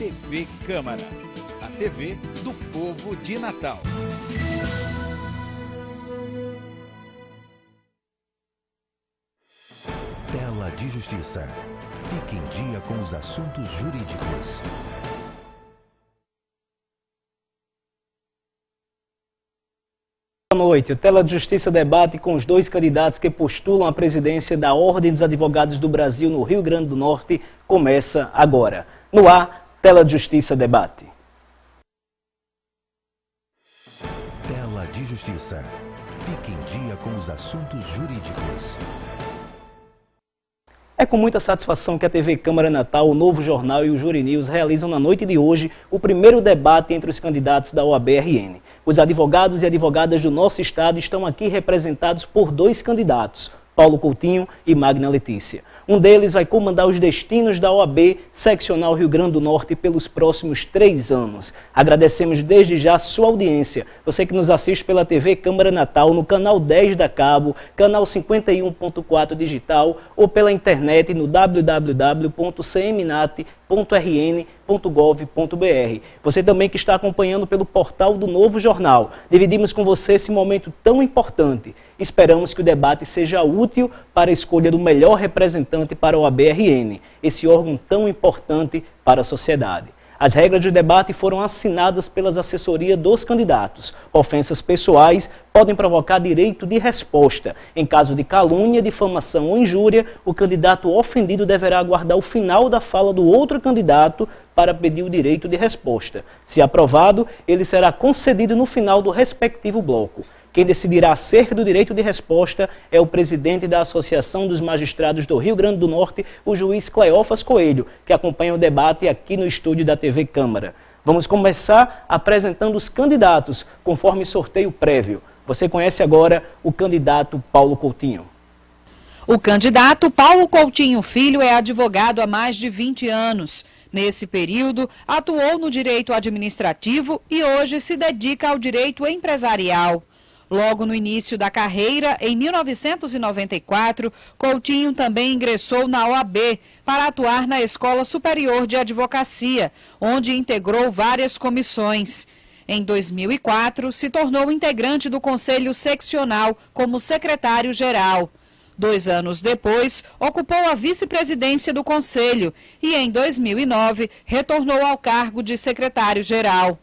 TV Câmara, a TV do povo de Natal. Tela de Justiça. Fique em dia com os assuntos jurídicos. Boa noite. O Tela de Justiça debate com os dois candidatos que postulam a presidência da Ordem dos Advogados do Brasil no Rio Grande do Norte começa agora. No ar, Tela de Justiça debate. Tela de Justiça. Fique em dia com os assuntos jurídicos. É com muita satisfação que a TV Câmara Natal, o Novo Jornal e o Juri News realizam na noite de hoje o primeiro debate entre os candidatos da OAB-RN. Os advogados e advogadas do nosso estado estão aqui representados por dois candidatos, Paulo Coutinho e Magna Letícia. Um deles vai comandar os destinos da OAB Seccional Rio Grande do Norte pelos próximos 3 anos. Agradecemos desde já a sua audiência. Você que nos assiste pela TV Câmara Natal, no canal 10 da Cabo, canal 51.4 digital ou pela internet no www.cmnat.rn.gov.br. Você também que está acompanhando pelo portal do Novo Jornal. Dividimos com você esse momento tão importante. Esperamos que o debate seja útil para a escolha do melhor representante para a OAB-RN, esse órgão tão importante para a sociedade. As regras do debate foram assinadas pelas assessorias dos candidatos. Ofensas pessoais podem provocar direito de resposta. Em caso de calúnia, difamação ou injúria, o candidato ofendido deverá aguardar o final da fala do outro candidato para pedir o direito de resposta. Se aprovado, ele será concedido no final do respectivo bloco. Quem decidirá acerca do direito de resposta é o presidente da Associação dos Magistrados do Rio Grande do Norte, o juiz Cleófas Coelho, que acompanha o debate aqui no estúdio da TV Câmara. Vamos começar apresentando os candidatos, conforme sorteio prévio. Você conhece agora o candidato Paulo Coutinho. O candidato Paulo Coutinho Filho é advogado há mais de 20 anos. Nesse período, atuou no direito administrativo e hoje se dedica ao direito empresarial. Logo no início da carreira, em 1994, Coutinho também ingressou na OAB para atuar na Escola Superior de Advocacia, onde integrou várias comissões. Em 2004, se tornou integrante do Conselho Seccional como secretário-geral. 2 anos depois, ocupou a vice-presidência do Conselho e, em 2009, retornou ao cargo de secretário-geral.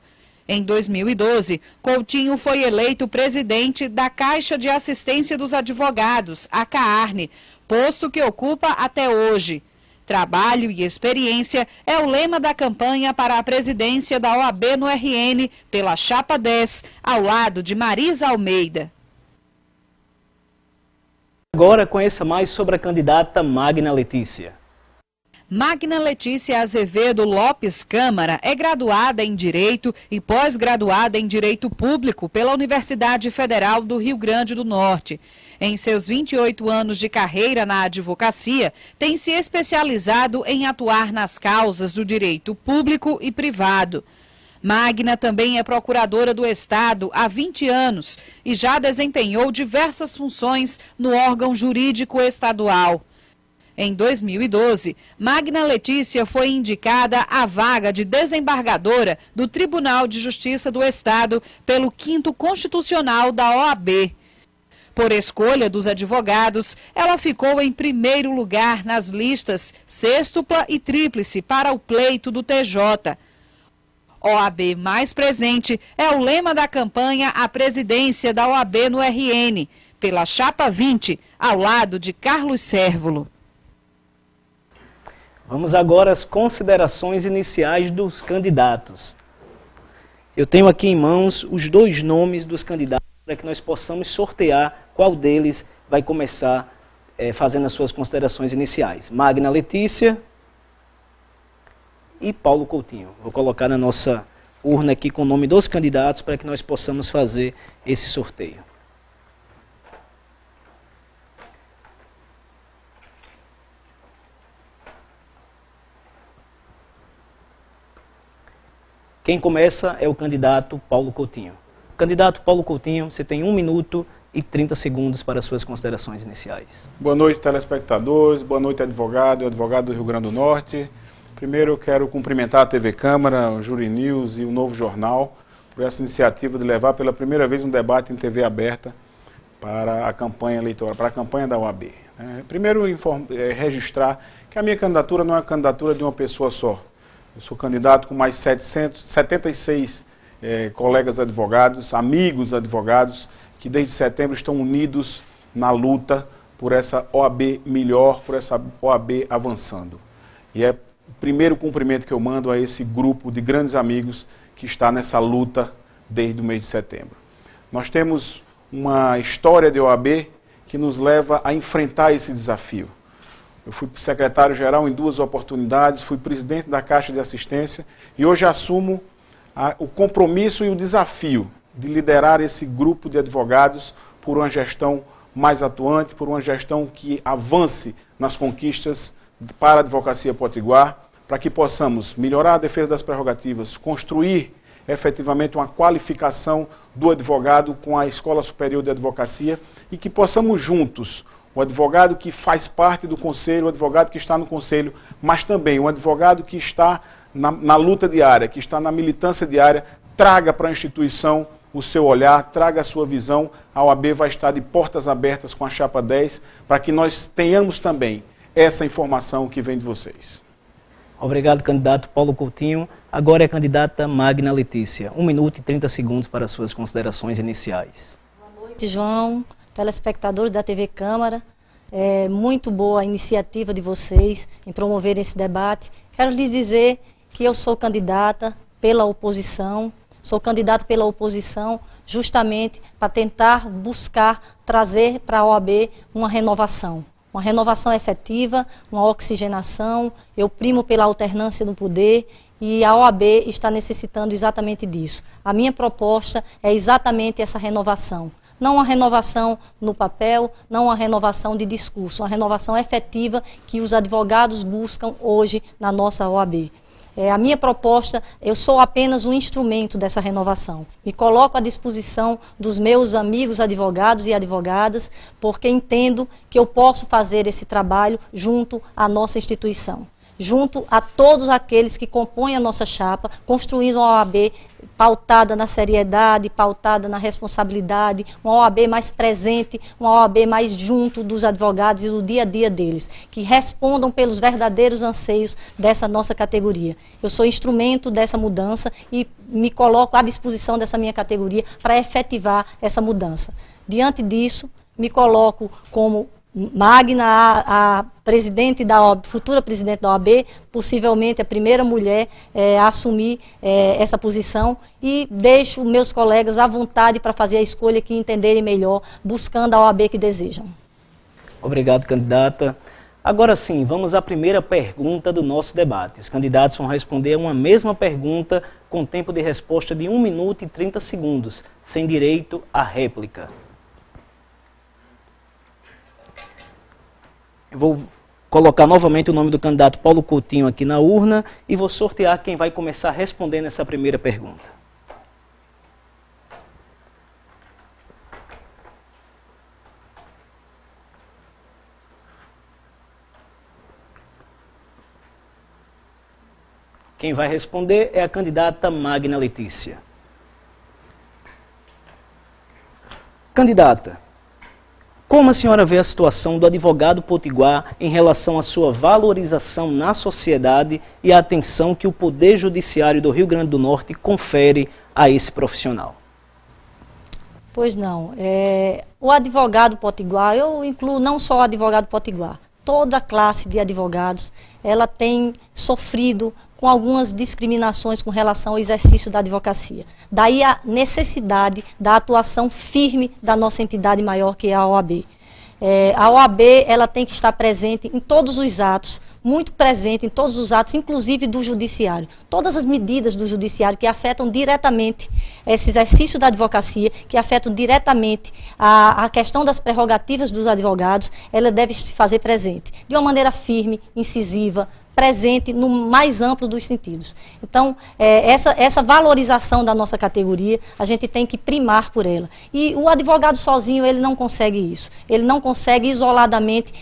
Em 2012, Coutinho foi eleito presidente da Caixa de Assistência dos Advogados, a CAARN, posto que ocupa até hoje. Trabalho e experiência é o lema da campanha para a presidência da OAB no RN, pela Chapa 10, ao lado de Marisa Almeida. Agora conheça mais sobre a candidata Magna Letícia. Magna Letícia Azevedo Lopes Câmara é graduada em Direito e pós-graduada em Direito Público pela Universidade Federal do Rio Grande do Norte. Em seus 28 anos de carreira na advocacia, tem se especializado em atuar nas causas do direito público e privado. Magna também é procuradora do Estado há 20 anos e já desempenhou diversas funções no órgão jurídico estadual. Em 2012, Magna Letícia foi indicada à vaga de desembargadora do Tribunal de Justiça do Estado pelo 5º Constitucional da OAB. Por escolha dos advogados, ela ficou em primeiro lugar nas listas sextupla e tríplice para o pleito do TJ. OAB mais presente é o lema da campanha à presidência da OAB no RN, pela Chapa 20, ao lado de Carlos Cérvulo. Vamos agora às considerações iniciais dos candidatos. Eu tenho aqui em mãos os 2 nomes dos candidatos para que nós possamos sortear qual deles vai começar fazendo as suas considerações iniciais. Magna Letícia e Paulo Coutinho. Vou colocar na nossa urna aqui com o nome dos candidatos para que nós possamos fazer esse sorteio. Quem começa é o candidato Paulo Coutinho. Candidato Paulo Coutinho, você tem 1 minuto e 30 segundos para as suas considerações iniciais. Boa noite, telespectadores. Boa noite, advogado e advogado do Rio Grande do Norte. Primeiro eu quero cumprimentar a TV Câmara, o Jury News e o Novo Jornal por essa iniciativa de levar pela primeira vez um debate em TV aberta para a campanha eleitoral, para a campanha da OAB. Primeiro, registrar que a minha candidatura não é a candidatura de uma pessoa só. Eu sou candidato com mais 776 colegas advogados, amigos advogados, que desde setembro estão unidos na luta por essa OAB melhor, por essa OAB avançando. E é o primeiro cumprimento que eu mando a esse grupo de grandes amigos que está nessa luta desde o mês de setembro. Nós temos uma história de OAB que nos leva a enfrentar esse desafio. Eu fui secretário-geral em 2 oportunidades, fui presidente da Caixa de Assistência e hoje assumo o compromisso e o desafio de liderar esse grupo de advogados por uma gestão mais atuante, por uma gestão que avance nas conquistas para a advocacia potiguar, para que possamos melhorar a defesa das prerrogativas, construir efetivamente uma qualificação do advogado com a Escola Superior de Advocacia e que possamos juntos, o advogado que faz parte do conselho, o advogado que está no conselho, mas também o advogado que está na luta diária, que está na militância diária, traga para a instituição o seu olhar, traga a sua visão. A OAB vai estar de portas abertas com a Chapa 10 para que nós tenhamos também essa informação que vem de vocês. Obrigado, candidato Paulo Coutinho. Agora é a candidata Magna Letícia. 1 minuto e 30 segundos para as suas considerações iniciais. Boa noite, João, telespectadores da TV Câmara. É muito boa a iniciativa de vocês em promover esse debate. Quero lhes dizer que eu sou candidata pela oposição, justamente para tentar buscar trazer para a OAB uma renovação efetiva, uma oxigenação. Eu primo pela alternância no poder e a OAB está necessitando exatamente disso. A minha proposta é exatamente essa renovação. Não uma renovação no papel, não uma renovação de discurso, uma renovação efetiva que os advogados buscam hoje na nossa OAB. A minha proposta, eu sou apenas um instrumento dessa renovação. Me coloco à disposição dos meus amigos advogados e advogadas, porque entendo que eu posso fazer esse trabalho junto à nossa instituição, junto a todos aqueles que compõem a nossa chapa, construindo uma OAB pautada na seriedade, pautada na responsabilidade, uma OAB mais presente, uma OAB mais junto dos advogados e do dia a dia deles, que respondam pelos verdadeiros anseios dessa nossa categoria. Eu sou instrumento dessa mudança e me coloco à disposição dessa minha categoria para efetivar essa mudança. Diante disso, me coloco como Magna, a presidente da OAB, futura presidente da OAB, possivelmente a primeira mulher a assumir essa posição, e deixo meus colegas à vontade para fazer a escolha que entenderem melhor, buscando a OAB que desejam. Obrigado, candidata. Agora sim, vamos à primeira pergunta do nosso debate. Os candidatos vão responder a uma mesma pergunta com tempo de resposta de 1 minuto e 30 segundos, sem direito à réplica. Eu vou colocar novamente o nome do candidato Paulo Coutinho aqui na urna e vou sortear quem vai começar respondendo essa primeira pergunta. Quem vai responder é a candidata Magna Letícia. Candidata, como a senhora vê a situação do advogado potiguar em relação à sua valorização na sociedade e a atenção que o Poder Judiciário do Rio Grande do Norte confere a esse profissional? Pois não. O advogado potiguar, eu incluo não só o advogado potiguar, toda a classe de advogados, ela tem sofrido com algumas discriminações com relação ao exercício da advocacia. Daí a necessidade da atuação firme da nossa entidade maior, que é a OAB. A OAB ela tem que estar presente em todos os atos, muito presente em todos os atos, inclusive do judiciário. Todas as medidas do judiciário que afetam diretamente esse exercício da advocacia, que afetam diretamente a questão das prerrogativas dos advogados, ela deve se fazer presente, de uma maneira firme, incisiva, presente no mais amplo dos sentidos. Então, essa valorização da nossa categoria, a gente tem que primar por ela. E o advogado sozinho, ele não consegue isso. Ele não consegue isoladamente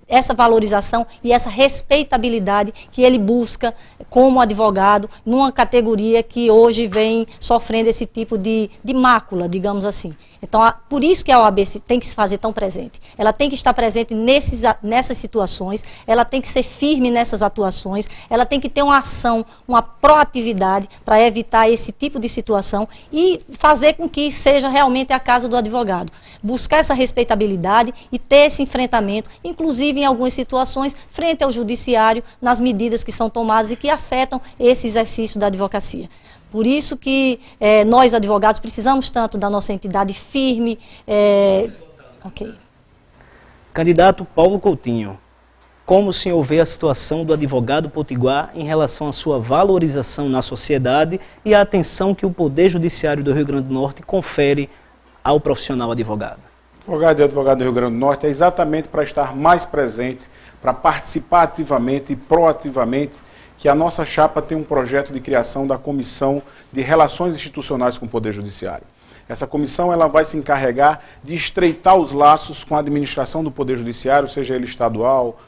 essa valorização e essa respeitabilidade que ele busca como advogado, numa categoria que hoje vem sofrendo esse tipo de mácula, digamos assim. Então, por isso que a OAB tem que se fazer tão presente. Ela tem que estar presente nessas situações, ela tem que ser firme nessas atuações, ela tem que ter uma ação, uma proatividade para evitar esse tipo de situação e fazer com que seja realmente a casa do advogado. Buscar essa respeitabilidade e ter esse enfrentamento, inclusive em algumas situações, frente ao judiciário, nas medidas que são tomadas e que afetam esse exercício da advocacia. Por isso que nós, advogados, precisamos tanto da nossa entidade firme. Ok. Candidato Paulo Coutinho, como o senhor vê a situação do advogado potiguar em relação à sua valorização na sociedade e a atenção que o Poder Judiciário do Rio Grande do Norte confere ao profissional advogado? Advogado e advogado do Rio Grande do Norte é exatamente para estar mais presente, para participar ativamente e proativamente, que a nossa chapa tem um projeto de criação da Comissão de Relações Institucionais com o Poder Judiciário. Essa comissão ela vai se encarregar de estreitar os laços com a administração do Poder Judiciário, seja ele estadual,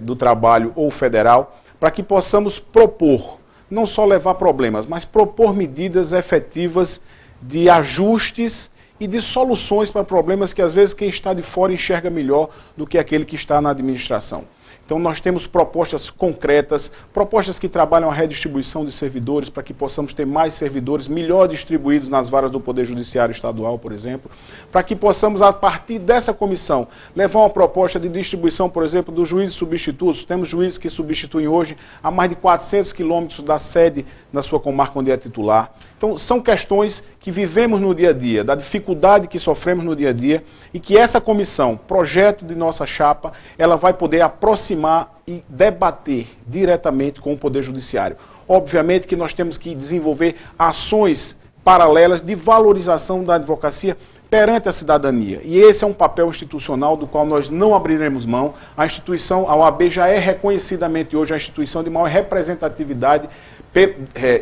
do trabalho ou federal, para que possamos propor, não só levar problemas, mas propor medidas efetivas de ajustes e de soluções para problemas que às vezes quem está de fora enxerga melhor do que aquele que está na administração. Então nós temos propostas concretas, propostas que trabalham a redistribuição de servidores para que possamos ter mais servidores melhor distribuídos nas varas do Poder Judiciário Estadual, por exemplo, para que possamos, a partir dessa comissão, levar uma proposta de distribuição, por exemplo, dos juízes substitutos. Temos juízes que substituem hoje a mais de 400 quilômetros da sede na sua comarca onde é titular. Então são questões que vivemos no dia a dia, da dificuldade que sofremos no dia a dia e que essa comissão, projeto de nossa chapa, ela vai poder aproximar e debater diretamente com o Poder Judiciário. Obviamente que nós temos que desenvolver ações paralelas de valorização da advocacia perante a cidadania. E esse é um papel institucional do qual nós não abriremos mão. A instituição, a OAB já é reconhecidamente hoje a instituição de maior representatividade,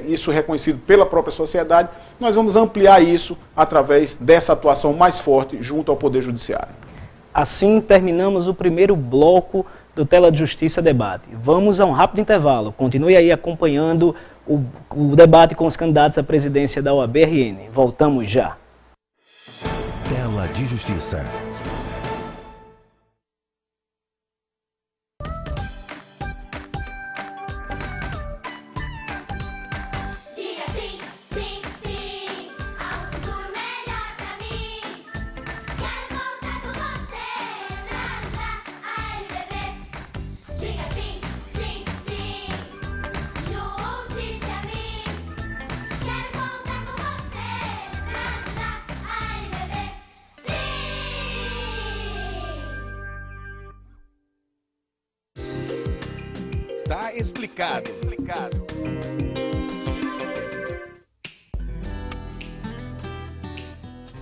isso reconhecido pela própria sociedade. Nós vamos ampliar isso através dessa atuação mais forte junto ao Poder Judiciário. Assim terminamos o primeiro bloco do Tela de Justiça Debate. Vamos a um rápido intervalo. Continue aí acompanhando o debate com os candidatos à presidência da OAB-RN. Voltamos já. Tela de Justiça. Tá explicado.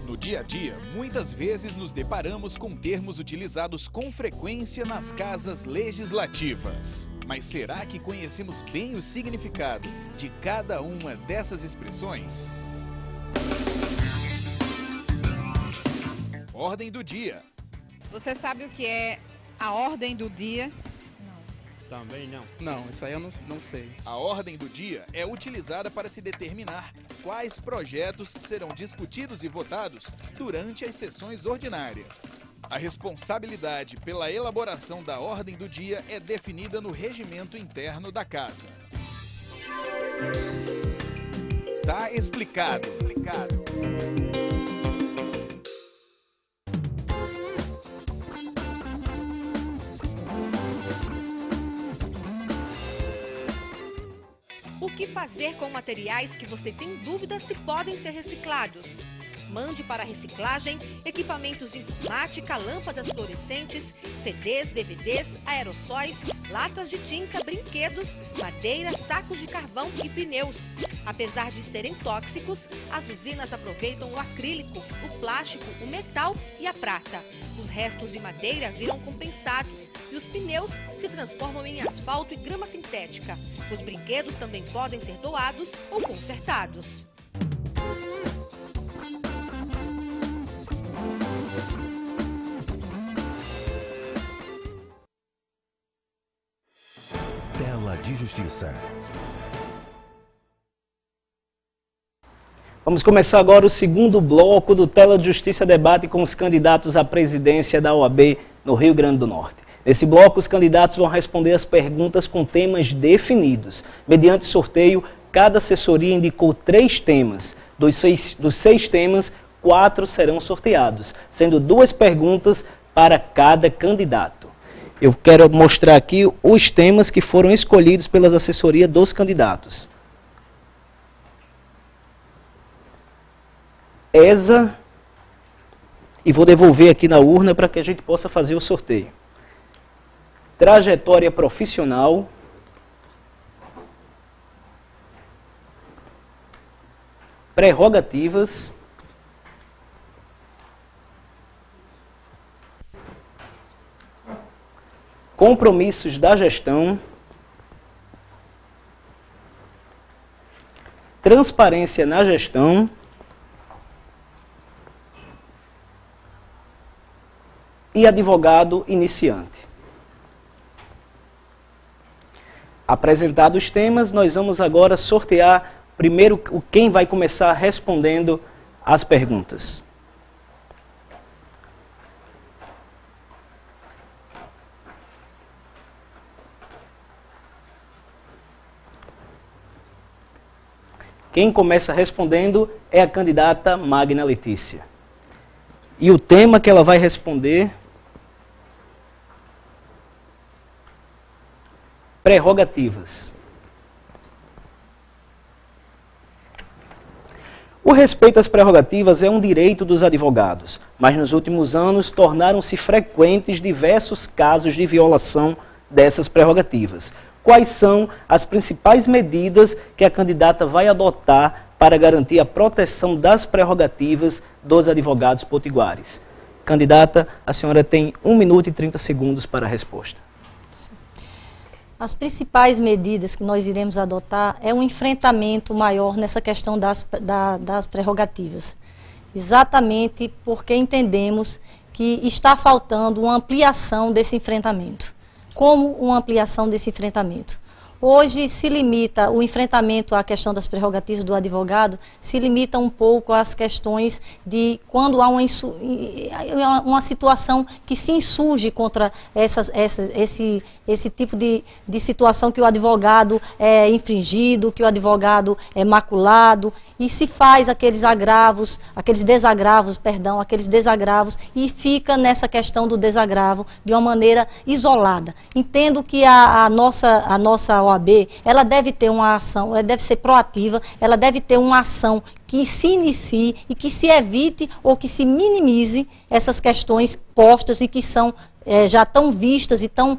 No dia a dia, muitas vezes nos deparamos com termos utilizados com frequência nas casas legislativas. Mas será que conhecemos bem o significado de cada uma dessas expressões? Ordem do dia. Você sabe o que é a ordem do dia? Também não. Não, isso aí eu não sei. A ordem do dia é utilizada para se determinar quais projetos serão discutidos e votados durante as sessões ordinárias. A responsabilidade pela elaboração da ordem do dia é definida no regimento interno da Casa. Tá explicado. O que fazer com materiais que você tem dúvida se podem ser reciclados? Mande para a reciclagem equipamentos de informática, lâmpadas fluorescentes, CDs, DVDs, aerossóis, latas de tinta, brinquedos, madeira, sacos de carvão e pneus. Apesar de serem tóxicos, as usinas aproveitam o acrílico, o plástico, o metal e a prata. Os restos de madeira viram compensados e os pneus se transformam em asfalto e grama sintética. Os brinquedos também podem ser doados ou consertados. de Justiça. Vamos começar agora o segundo bloco do Tela de Justiça Debate com os candidatos à presidência da OAB no Rio Grande do Norte. Nesse bloco, os candidatos vão responder as perguntas com temas definidos. Mediante sorteio, cada assessoria indicou 3 temas. Dos seis temas, 4 serão sorteados, sendo 2 perguntas para cada candidato. Eu quero mostrar aqui os temas que foram escolhidos pelas assessorias dos candidatos. ESA, e vou devolver aqui na urna para que a gente possa fazer o sorteio. Trajetória profissional. Prerrogativas. Compromissos da gestão. Transparência na gestão. E advogado iniciante. Apresentados os temas, nós vamos agora sortear primeiro quem vai começar respondendo as perguntas. Quem começa respondendo é a candidata Magna Letícia. E o tema que ela vai responder: prerrogativas. O respeito às prerrogativas é um direito dos advogados, mas nos últimos anos tornaram-se frequentes diversos casos de violação dessas prerrogativas. Quais são as principais medidas que a candidata vai adotar para garantir a proteção das prerrogativas dos advogados potiguares? Candidata, a senhora tem 1 minuto e 30 segundos para a resposta. As principais medidas que nós iremos adotar é um enfrentamento maior nessa questão das prerrogativas. Exatamente porque entendemos que está faltando uma ampliação desse enfrentamento. Como uma ampliação desse enfrentamento? Hoje se limita o enfrentamento à questão das prerrogativas do advogado, se limita um pouco às questões de quando há uma situação que se insurge contra esse tipo de situação que o advogado é infringido, que o advogado é maculado, e se faz aqueles desagravos e fica nessa questão do desagravo de uma maneira isolada. Entendo que a nossa OAB, ela deve ter uma ação, ela deve ser proativa, ela deve ter uma ação que se inicie e que se evite ou que se minimize essas questões postas e que são já tão vistas e tão,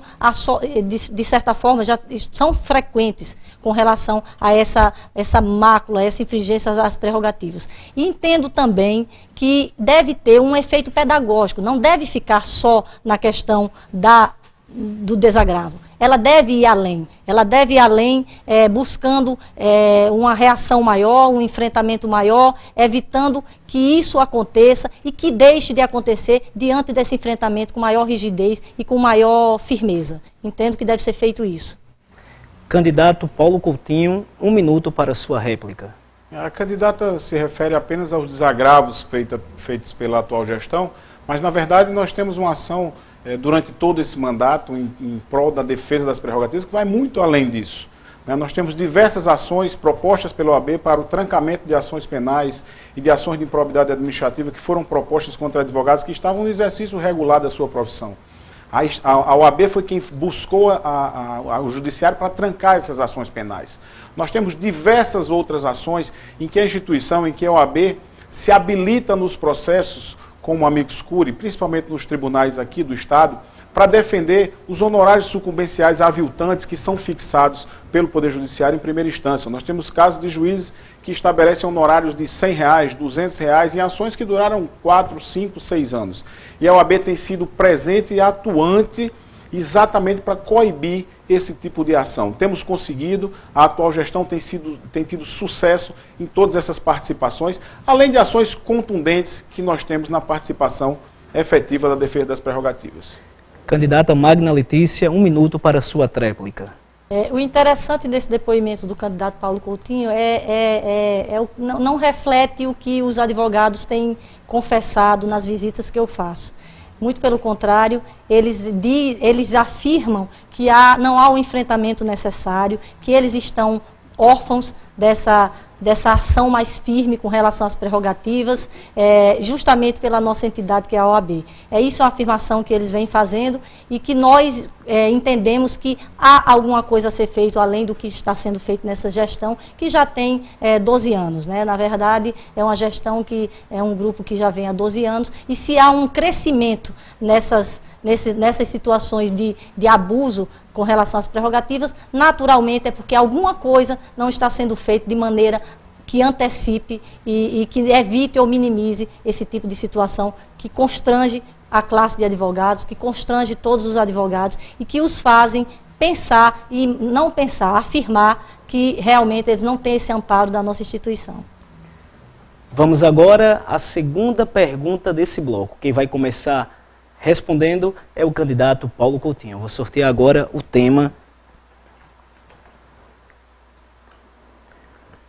de certa forma, já são frequentes com relação a essa mácula, essa infringência às prerrogativas. E entendo também que deve ter um efeito pedagógico, não deve ficar só na questão do desagravo. Ela deve ir além, buscando uma reação maior, um enfrentamento maior, evitando que isso aconteça e que deixe de acontecer diante desse enfrentamento com maior rigidez e com maior firmeza. Entendo que deve ser feito isso. Candidato Paulo Coutinho, 1 minuto para a sua réplica. A candidata se refere apenas aos desagravos feitos pela atual gestão, mas na verdade nós temos uma ação durante todo esse mandato em prol da defesa das prerrogativas, que vai muito além disso. Nós temos diversas ações propostas pela OAB para o trancamento de ações penais e de ações de improbidade administrativa que foram propostas contra advogados que estavam no exercício regular da sua profissão. A OAB foi quem buscou o judiciário para trancar essas ações penais. Nós temos diversas outras ações em que a instituição, em que a OAB se habilita nos processos como amicus curiae, principalmente nos tribunais aqui do Estado, para defender os honorários sucumbenciais aviltantes que são fixados pelo Poder Judiciário em primeira instância. Nós temos casos de juízes que estabelecem honorários de R$100, R$200 em ações que duraram 4, 5, 6 anos. E a OAB tem sido presente e atuante exatamente para coibir esse tipo de ação. Temos conseguido, a atual gestão tem tido sucesso em todas essas participações, além de ações contundentes que nós temos na participação efetiva da defesa das prerrogativas. Candidata Magna Letícia, 1 minuto para a sua tréplica. O interessante desse depoimento do candidato Paulo Coutinho não reflete o que os advogados têm confessado nas visitas que eu faço. Muito pelo contrário, eles afirmam que não há o enfrentamento necessário, que eles estão órfãos dessa ação mais firme com relação às prerrogativas, justamente pela nossa entidade que é a OAB. Isso é uma afirmação que eles vêm fazendo e que nós entendemos que há alguma coisa a ser feito além do que está sendo feito nessa gestão, que já tem 12 anos. Né? Na verdade, é uma gestão que é um grupo que já vem há 12 anos, e se há um crescimento nessas situações de abuso com relação às prerrogativas, naturalmente é porque alguma coisa não está sendo feita de maneira que antecipe e que evite ou minimize esse tipo de situação que constrange a classe de advogados, que constrange todos os advogados e que os fazem pensar e não pensar, afirmar que realmente eles não têm esse amparo da nossa instituição. Vamos agora à segunda pergunta desse bloco. Quem vai começar respondendo é o candidato Paulo Coutinho. Eu vou sortear agora o tema.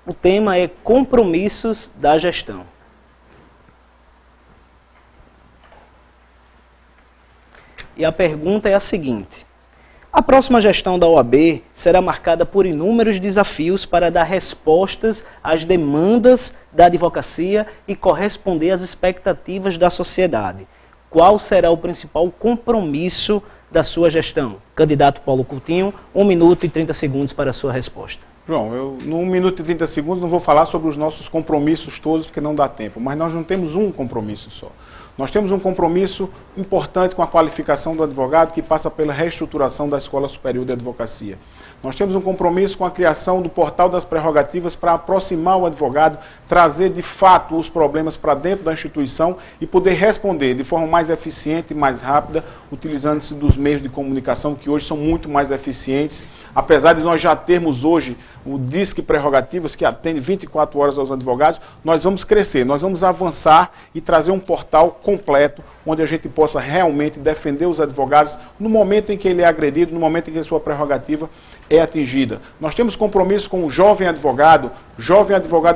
O tema é compromissos da gestão. E a pergunta é a seguinte: a próxima gestão da OAB será marcada por inúmeros desafios para dar respostas às demandas da advocacia e corresponder às expectativas da sociedade. Qual será o principal compromisso da sua gestão? Candidato Paulo Coutinho, 1 minuto e 30 segundos para a sua resposta. João, eu, no 1 minuto e 30 segundos, não vou falar sobre os nossos compromissos todos, porque não dá tempo, mas nós não temos um compromisso só. Nós temos um compromisso importante com a qualificação do advogado, que passa pela reestruturação da Escola Superior de Advocacia. Nós temos um compromisso com a criação do Portal das Prerrogativas para aproximar o advogado, trazer de fato os problemas para dentro da instituição e poder responder de forma mais eficiente e mais rápida, utilizando-se dos meios de comunicação que hoje são muito mais eficientes. Apesar de nós já termos hoje o Disque Prerrogativas, que atende 24 horas aos advogados, nós vamos crescer, nós vamos avançar e trazer um portal completo, onde a gente possa realmente defender os advogados no momento em que ele é agredido, no momento em que a sua prerrogativa é atingida. Nós temos compromisso com o Jovem Advogado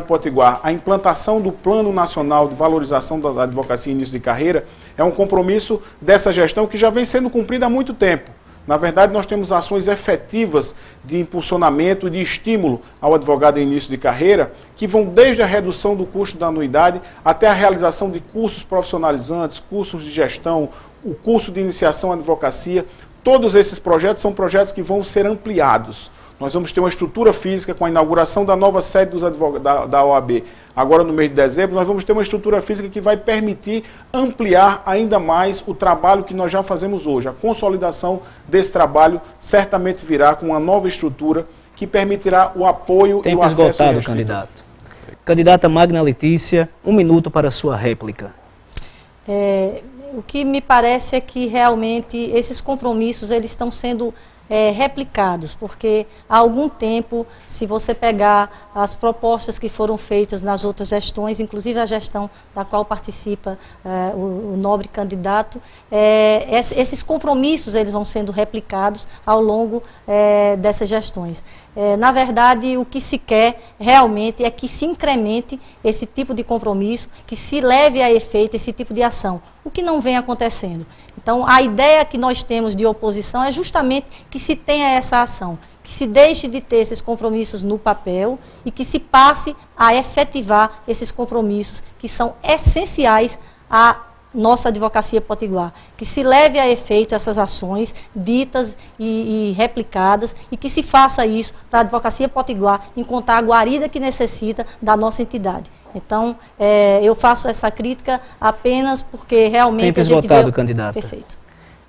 Potiguar. A implantação do Plano Nacional de Valorização da Advocacia e Início de Carreira é um compromisso dessa gestão que já vem sendo cumprido há muito tempo. Na verdade, nós temos ações efetivas de impulsionamento e de estímulo ao advogado em início de carreira, que vão desde a redução do custo da anuidade até a realização de cursos profissionalizantes, cursos de gestão, o curso de iniciação à advocacia. Todos esses projetos são projetos que vão ser ampliados. Nós vamos ter uma estrutura física com a inauguração da nova sede da OAB. Agora, no mês de dezembro, nós vamos ter uma estrutura física que vai permitir ampliar ainda mais o trabalho que nós já fazemos hoje. A consolidação desse trabalho certamente virá com uma nova estrutura que permitirá o apoio e o acesso. Tempo esgotado, candidato. Candidata Magna Letícia, 1 minuto para a sua réplica. O que me parece é que realmente esses compromissos eles estão sendo replicados, porque há algum tempo, se você pegar as propostas que foram feitas nas outras gestões, inclusive a gestão da qual participa o nobre candidato, esses compromissos eles vão sendo replicados ao longo dessas gestões. Na verdade, o que se quer realmente é que se incremente esse tipo de compromisso, que se leve a efeito esse tipo de ação, o que não vem acontecendo. Então, a ideia que nós temos de oposição é justamente que se tenha essa ação, que se deixe de ter esses compromissos no papel e que se passe a efetivar esses compromissos que são essenciais à nossa advocacia potiguar, que se leve a efeito essas ações ditas e replicadas e que se faça isso para a advocacia potiguar encontrar a guarida que necessita da nossa entidade. Então, eu faço essa crítica apenas porque realmente Tempo a gente esgotado, candidata. Perfeito.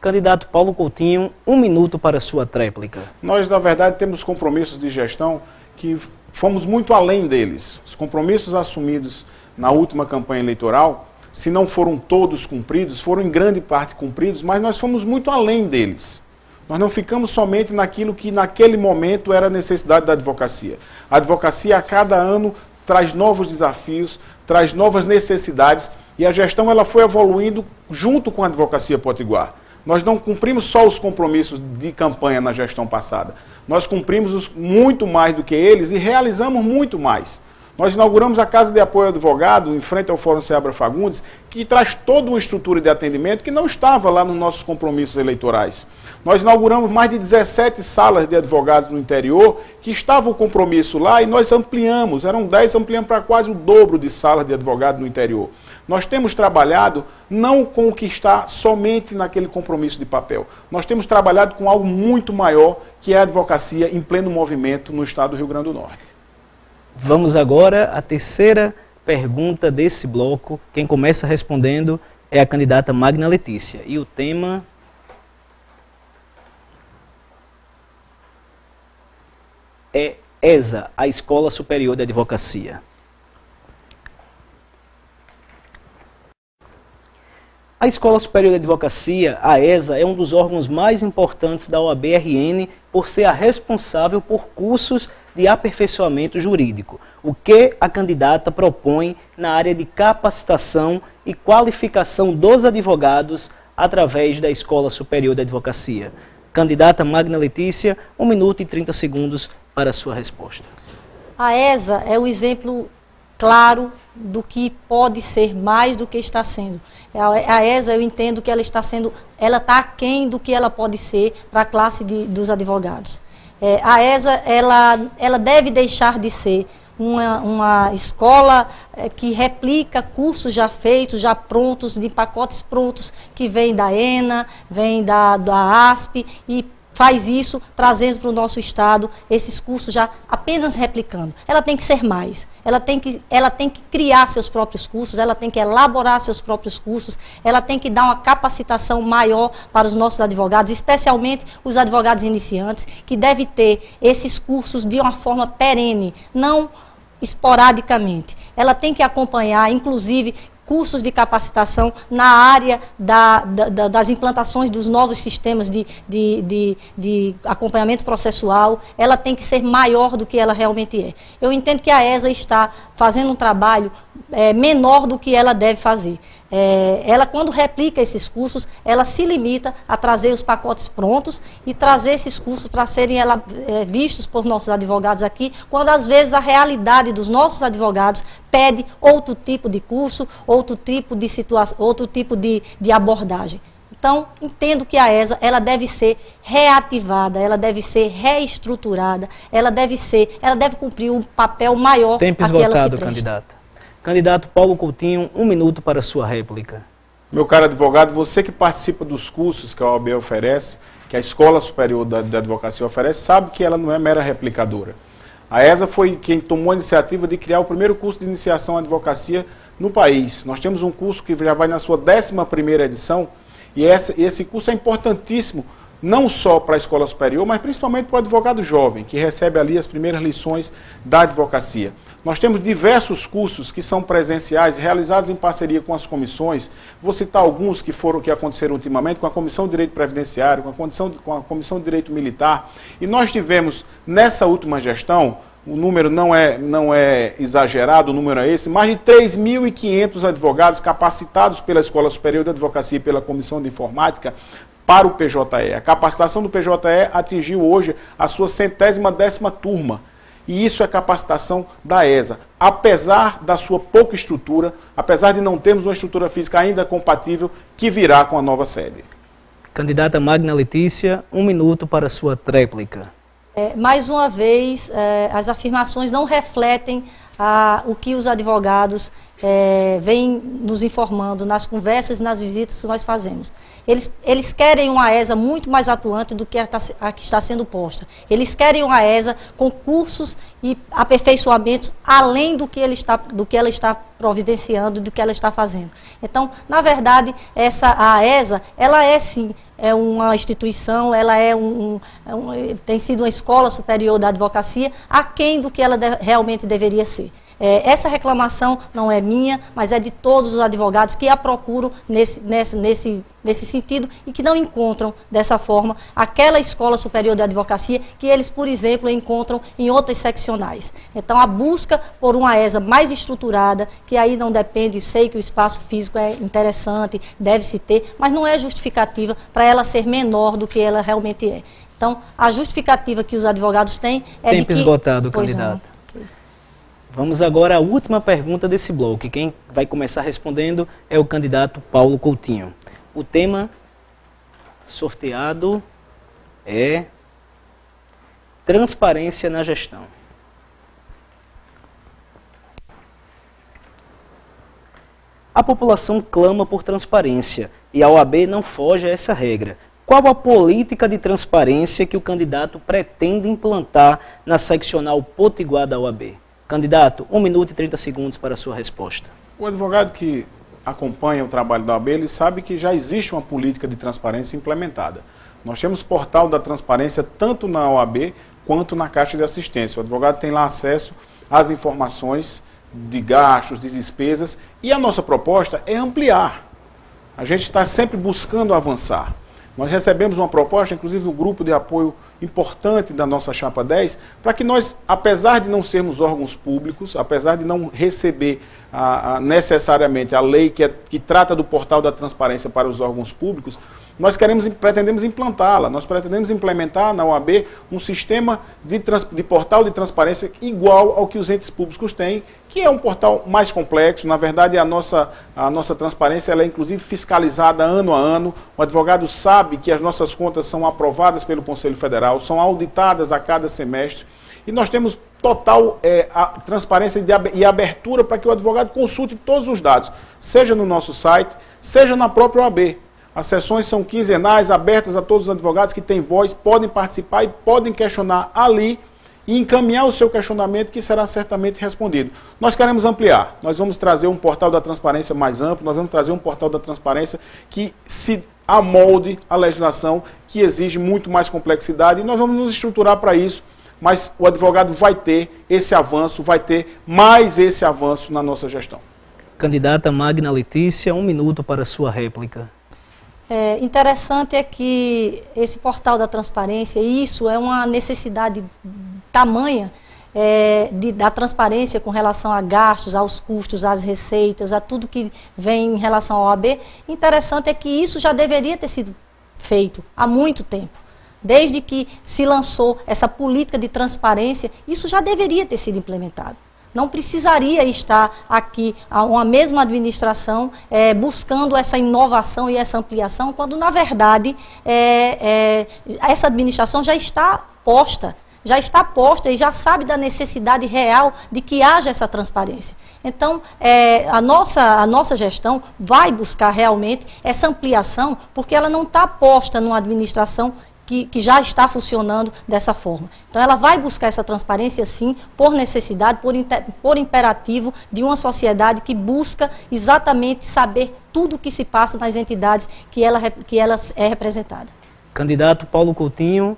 Candidato Paulo Coutinho, 1 minuto para a sua tréplica. Nós, na verdade, temos compromissos de gestão que fomos muito além deles. Os compromissos assumidos na última campanha eleitoral, se não foram todos cumpridos, foram em grande parte cumpridos, mas nós fomos muito além deles. Nós não ficamos somente naquilo que naquele momento era a necessidade da advocacia. A advocacia a cada ano traz novos desafios, traz novas necessidades e a gestão ela foi evoluindo junto com a advocacia potiguar. Nós não cumprimos só os compromissos de campanha na gestão passada. Nós cumprimos muito mais do que eles e realizamos muito mais. Nós inauguramos a Casa de Apoio ao Advogado, em frente ao Fórum Seabra Fagundes, que traz toda uma estrutura de atendimento que não estava lá nos nossos compromissos eleitorais. Nós inauguramos mais de 17 salas de advogados no interior, que estava o compromisso lá, e nós ampliamos, eram 10, ampliamos para quase o dobro de salas de advogados no interior. Nós temos trabalhado não com o que está somente naquele compromisso de papel. Nós temos trabalhado com algo muito maior, que é a advocacia em pleno movimento no estado do Rio Grande do Norte. Vamos agora à terceira pergunta desse bloco. Quem começa respondendo é a candidata Magna Letícia. E o tema é ESA, a Escola Superior de Advocacia. A Escola Superior de Advocacia, a ESA, é um dos órgãos mais importantes da OAB-RN por ser a responsável por cursos de aperfeiçoamento jurídico, o que a candidata propõe na área de capacitação e qualificação dos advogados através da Escola Superior de Advocacia. Candidata Magna Letícia, 1 minuto e 30 segundos para a sua resposta. A ESA é um exemplo claro do que pode ser mais do que está sendo. A ESA, eu entendo que ela está aquém do que ela pode ser para a classe dos advogados. A ESA, ela deve deixar de ser uma escola que replica cursos já feitos, já prontos, de pacotes prontos, que vem da ENA, vem da ASP, e faz isso trazendo para o nosso estado esses cursos já apenas replicando. Ela tem que ser mais, ela tem que criar seus próprios cursos, ela tem que elaborar seus próprios cursos, ela tem que dar uma capacitação maior para os nossos advogados, especialmente os advogados iniciantes, que devem ter esses cursos de uma forma perene, não esporadicamente. Ela tem que acompanhar, inclusive, cursos de capacitação na área das implantações dos novos sistemas de acompanhamento processual. Ela tem que ser maior do que ela realmente é. Eu entendo que a ESA está fazendo um trabalho menor do que ela deve fazer. Ela, quando replica esses cursos, ela se limita a trazer os pacotes prontos e trazer esses cursos para serem vistos por nossos advogados aqui, quando às vezes a realidade dos nossos advogados pede outro tipo de curso, outro tipo de situação, outro tipo de abordagem. Então, entendo que a ESA, ela deve ser reativada, ela deve ser reestruturada, ela deve cumprir um papel maior a que ela se presta. Tempo esgotado, candidata. Candidato Paulo Coutinho, 1 minuto para a sua réplica. Meu caro advogado, você que participa dos cursos que a OAB oferece, que a Escola Superior da Advocacia oferece, sabe que ela não é mera replicadora. A ESA foi quem tomou a iniciativa de criar o primeiro curso de iniciação à advocacia no país. Nós temos um curso que já vai na sua 11ª edição, e esse curso é importantíssimo, não só para a escola superior, mas principalmente para o advogado jovem, que recebe ali as primeiras lições da advocacia. Nós temos diversos cursos que são presenciais, realizados em parceria com as comissões. Vou citar alguns que aconteceram ultimamente, com a Comissão de Direito Previdenciário, com a Comissão de Direito Militar. E nós tivemos, nessa última gestão, o número não é exagerado, o número é esse, mais de 3.500 advogados capacitados pela Escola Superior de Advocacia e pela Comissão de Informática para o PJE. A capacitação do PJE atingiu hoje a sua 110ª turma. E isso é capacitação da ESA. Apesar da sua pouca estrutura, apesar de não termos uma estrutura física ainda compatível, que virá com a nova sede. Candidata Magna Letícia, 1 minuto para a sua tréplica. Mais uma vez, as afirmações não refletem o que os advogados vêm nos informando nas conversas e nas visitas que nós fazemos. Eles querem uma ESA muito mais atuante do que a que está sendo posta. Eles querem uma ESA com cursos e aperfeiçoamentos além do que ela está providenciando, do que ela está fazendo. Então, na verdade, a ESA, ela é sim uma instituição, ela tem sido uma escola superior da advocacia, aquém do que ela realmente deveria ser. Essa reclamação não é minha, mas é de todos os advogados que a procuram nesse sentido e que não encontram dessa forma aquela escola superior de advocacia que eles, por exemplo, encontram em outras seccionais. Então, a busca por uma ESA mais estruturada, que aí não depende, sei que o espaço físico é interessante, deve-se ter, mas não é justificativa para ela ser menor do que ela realmente é. Então, a justificativa que os advogados têm é de que... Tempo esgotado, candidato. Vamos agora à última pergunta desse bloco. Quem vai começar respondendo é o candidato Paulo Coutinho. O tema sorteado é transparência na gestão. A população clama por transparência e a OAB não foge a essa regra. Qual a política de transparência que o candidato pretende implantar na seccional Potiguar da OAB? Candidato, 1 minuto e 30 segundos para a sua resposta. O advogado que acompanha o trabalho da OAB, ele sabe que já existe uma política de transparência implementada. Nós temos portal da transparência tanto na OAB quanto na Caixa de Assistência. O advogado tem lá acesso às informações de gastos, de despesas, e a nossa proposta é ampliar. A gente está sempre buscando avançar. Nós recebemos uma proposta, inclusive um grupo de apoio importante da nossa Chapa 10, para que nós, apesar de não sermos órgãos públicos, apesar de não receber necessariamente a lei que trata do portal da transparência para os órgãos públicos, nós pretendemos implantá-la, nós pretendemos implementar na OAB um sistema de portal de transparência igual ao que os entes públicos têm, que é um portal mais complexo. Na verdade, a nossa transparência ela é inclusive fiscalizada ano a ano. O advogado sabe que as nossas contas são aprovadas pelo Conselho Federal, são auditadas a cada semestre, e nós temos total transparência e abertura para que o advogado consulte todos os dados, seja no nosso site, seja na própria OAB. As sessões são quinzenais, abertas a todos os advogados que têm voz, podem participar e podem questionar ali e encaminhar o seu questionamento, que será certamente respondido. Nós queremos ampliar, nós vamos trazer um portal da transparência mais amplo, nós vamos trazer um portal da transparência que se amolde à legislação, que exige muito mais complexidade, e nós vamos nos estruturar para isso, mas o advogado vai ter esse avanço, vai ter mais esse avanço na nossa gestão. Candidata Magna Letícia, 1 minuto para a sua réplica. Interessante é que esse portal da transparência, isso é uma necessidade tamanha da transparência com relação a gastos, aos custos, às receitas, a tudo que vem em relação ao OAB. Interessante é que isso já deveria ter sido feito há muito tempo. Desde que se lançou essa política de transparência, isso já deveria ter sido implementado. Não precisaria estar aqui uma mesma administração buscando essa inovação e essa ampliação, quando, na verdade, essa administração já está posta e já sabe da necessidade real de que haja essa transparência. Então, a nossa gestão vai buscar realmente essa ampliação, porque ela não está posta numa administração que já está funcionando dessa forma. Então, ela vai buscar essa transparência, sim, por necessidade, por imperativo de uma sociedade que busca exatamente saber tudo o que se passa nas entidades que ela é representada. Candidato Paulo Coutinho,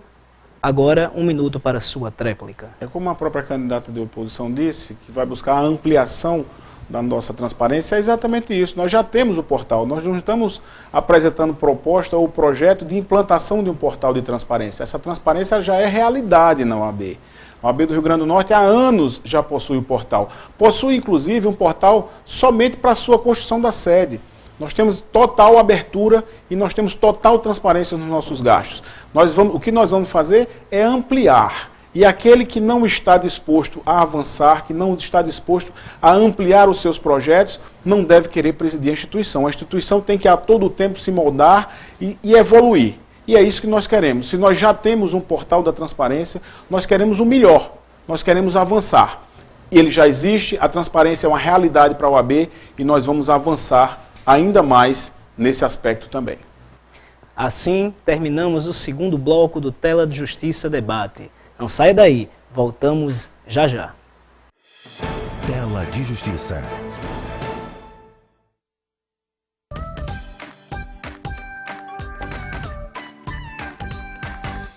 agora 1 minuto para a sua tréplica. É como a própria candidata de oposição disse, que vai buscar a ampliação da nossa transparência, é exatamente isso. Nós já temos o portal, nós não estamos apresentando proposta ou projeto de implantação de um portal de transparência. Essa transparência já é realidade na OAB. A OAB do Rio Grande do Norte há anos já possui o portal. Possui, inclusive, um portal somente para a sua construção da sede. Nós temos total abertura e nós temos total transparência nos nossos gastos. O que nós vamos fazer é ampliar. E aquele que não está disposto a avançar, que não está disposto a ampliar os seus projetos, não deve querer presidir a instituição. A instituição tem que a todo tempo se moldar e evoluir. E é isso que nós queremos. Se nós já temos um portal da transparência, nós queremos o melhor. Nós queremos avançar. Ele já existe, a transparência é uma realidade para a OAB e nós vamos avançar ainda mais nesse aspecto também. Assim, terminamos o segundo bloco do Tela de Justiça Debate. Não saia daí, voltamos já já. Tela de Justiça.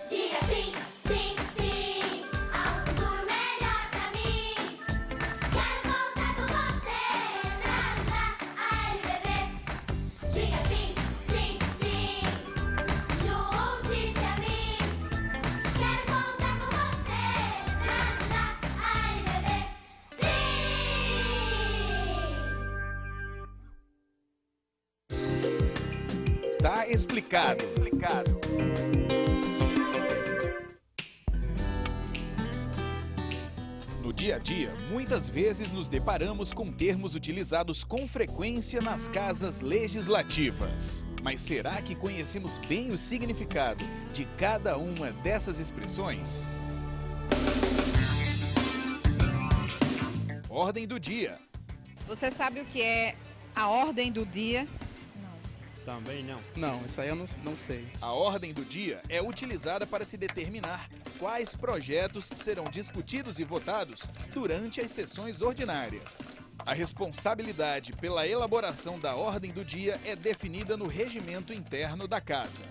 Diga sim, sim, sim, ao futuro melhor pra mim. Quero Tá explicado. No dia a dia, muitas vezes nos deparamos com termos utilizados com frequência nas casas legislativas. Mas será que conhecemos bem o significado de cada uma dessas expressões? Ordem do dia. Você sabe o que é a ordem do dia? Também não. Não, isso aí eu não sei. A ordem do dia é utilizada para se determinar quais projetos serão discutidos e votados durante as sessões ordinárias. A responsabilidade pela elaboração da ordem do dia é definida no regimento interno da Casa.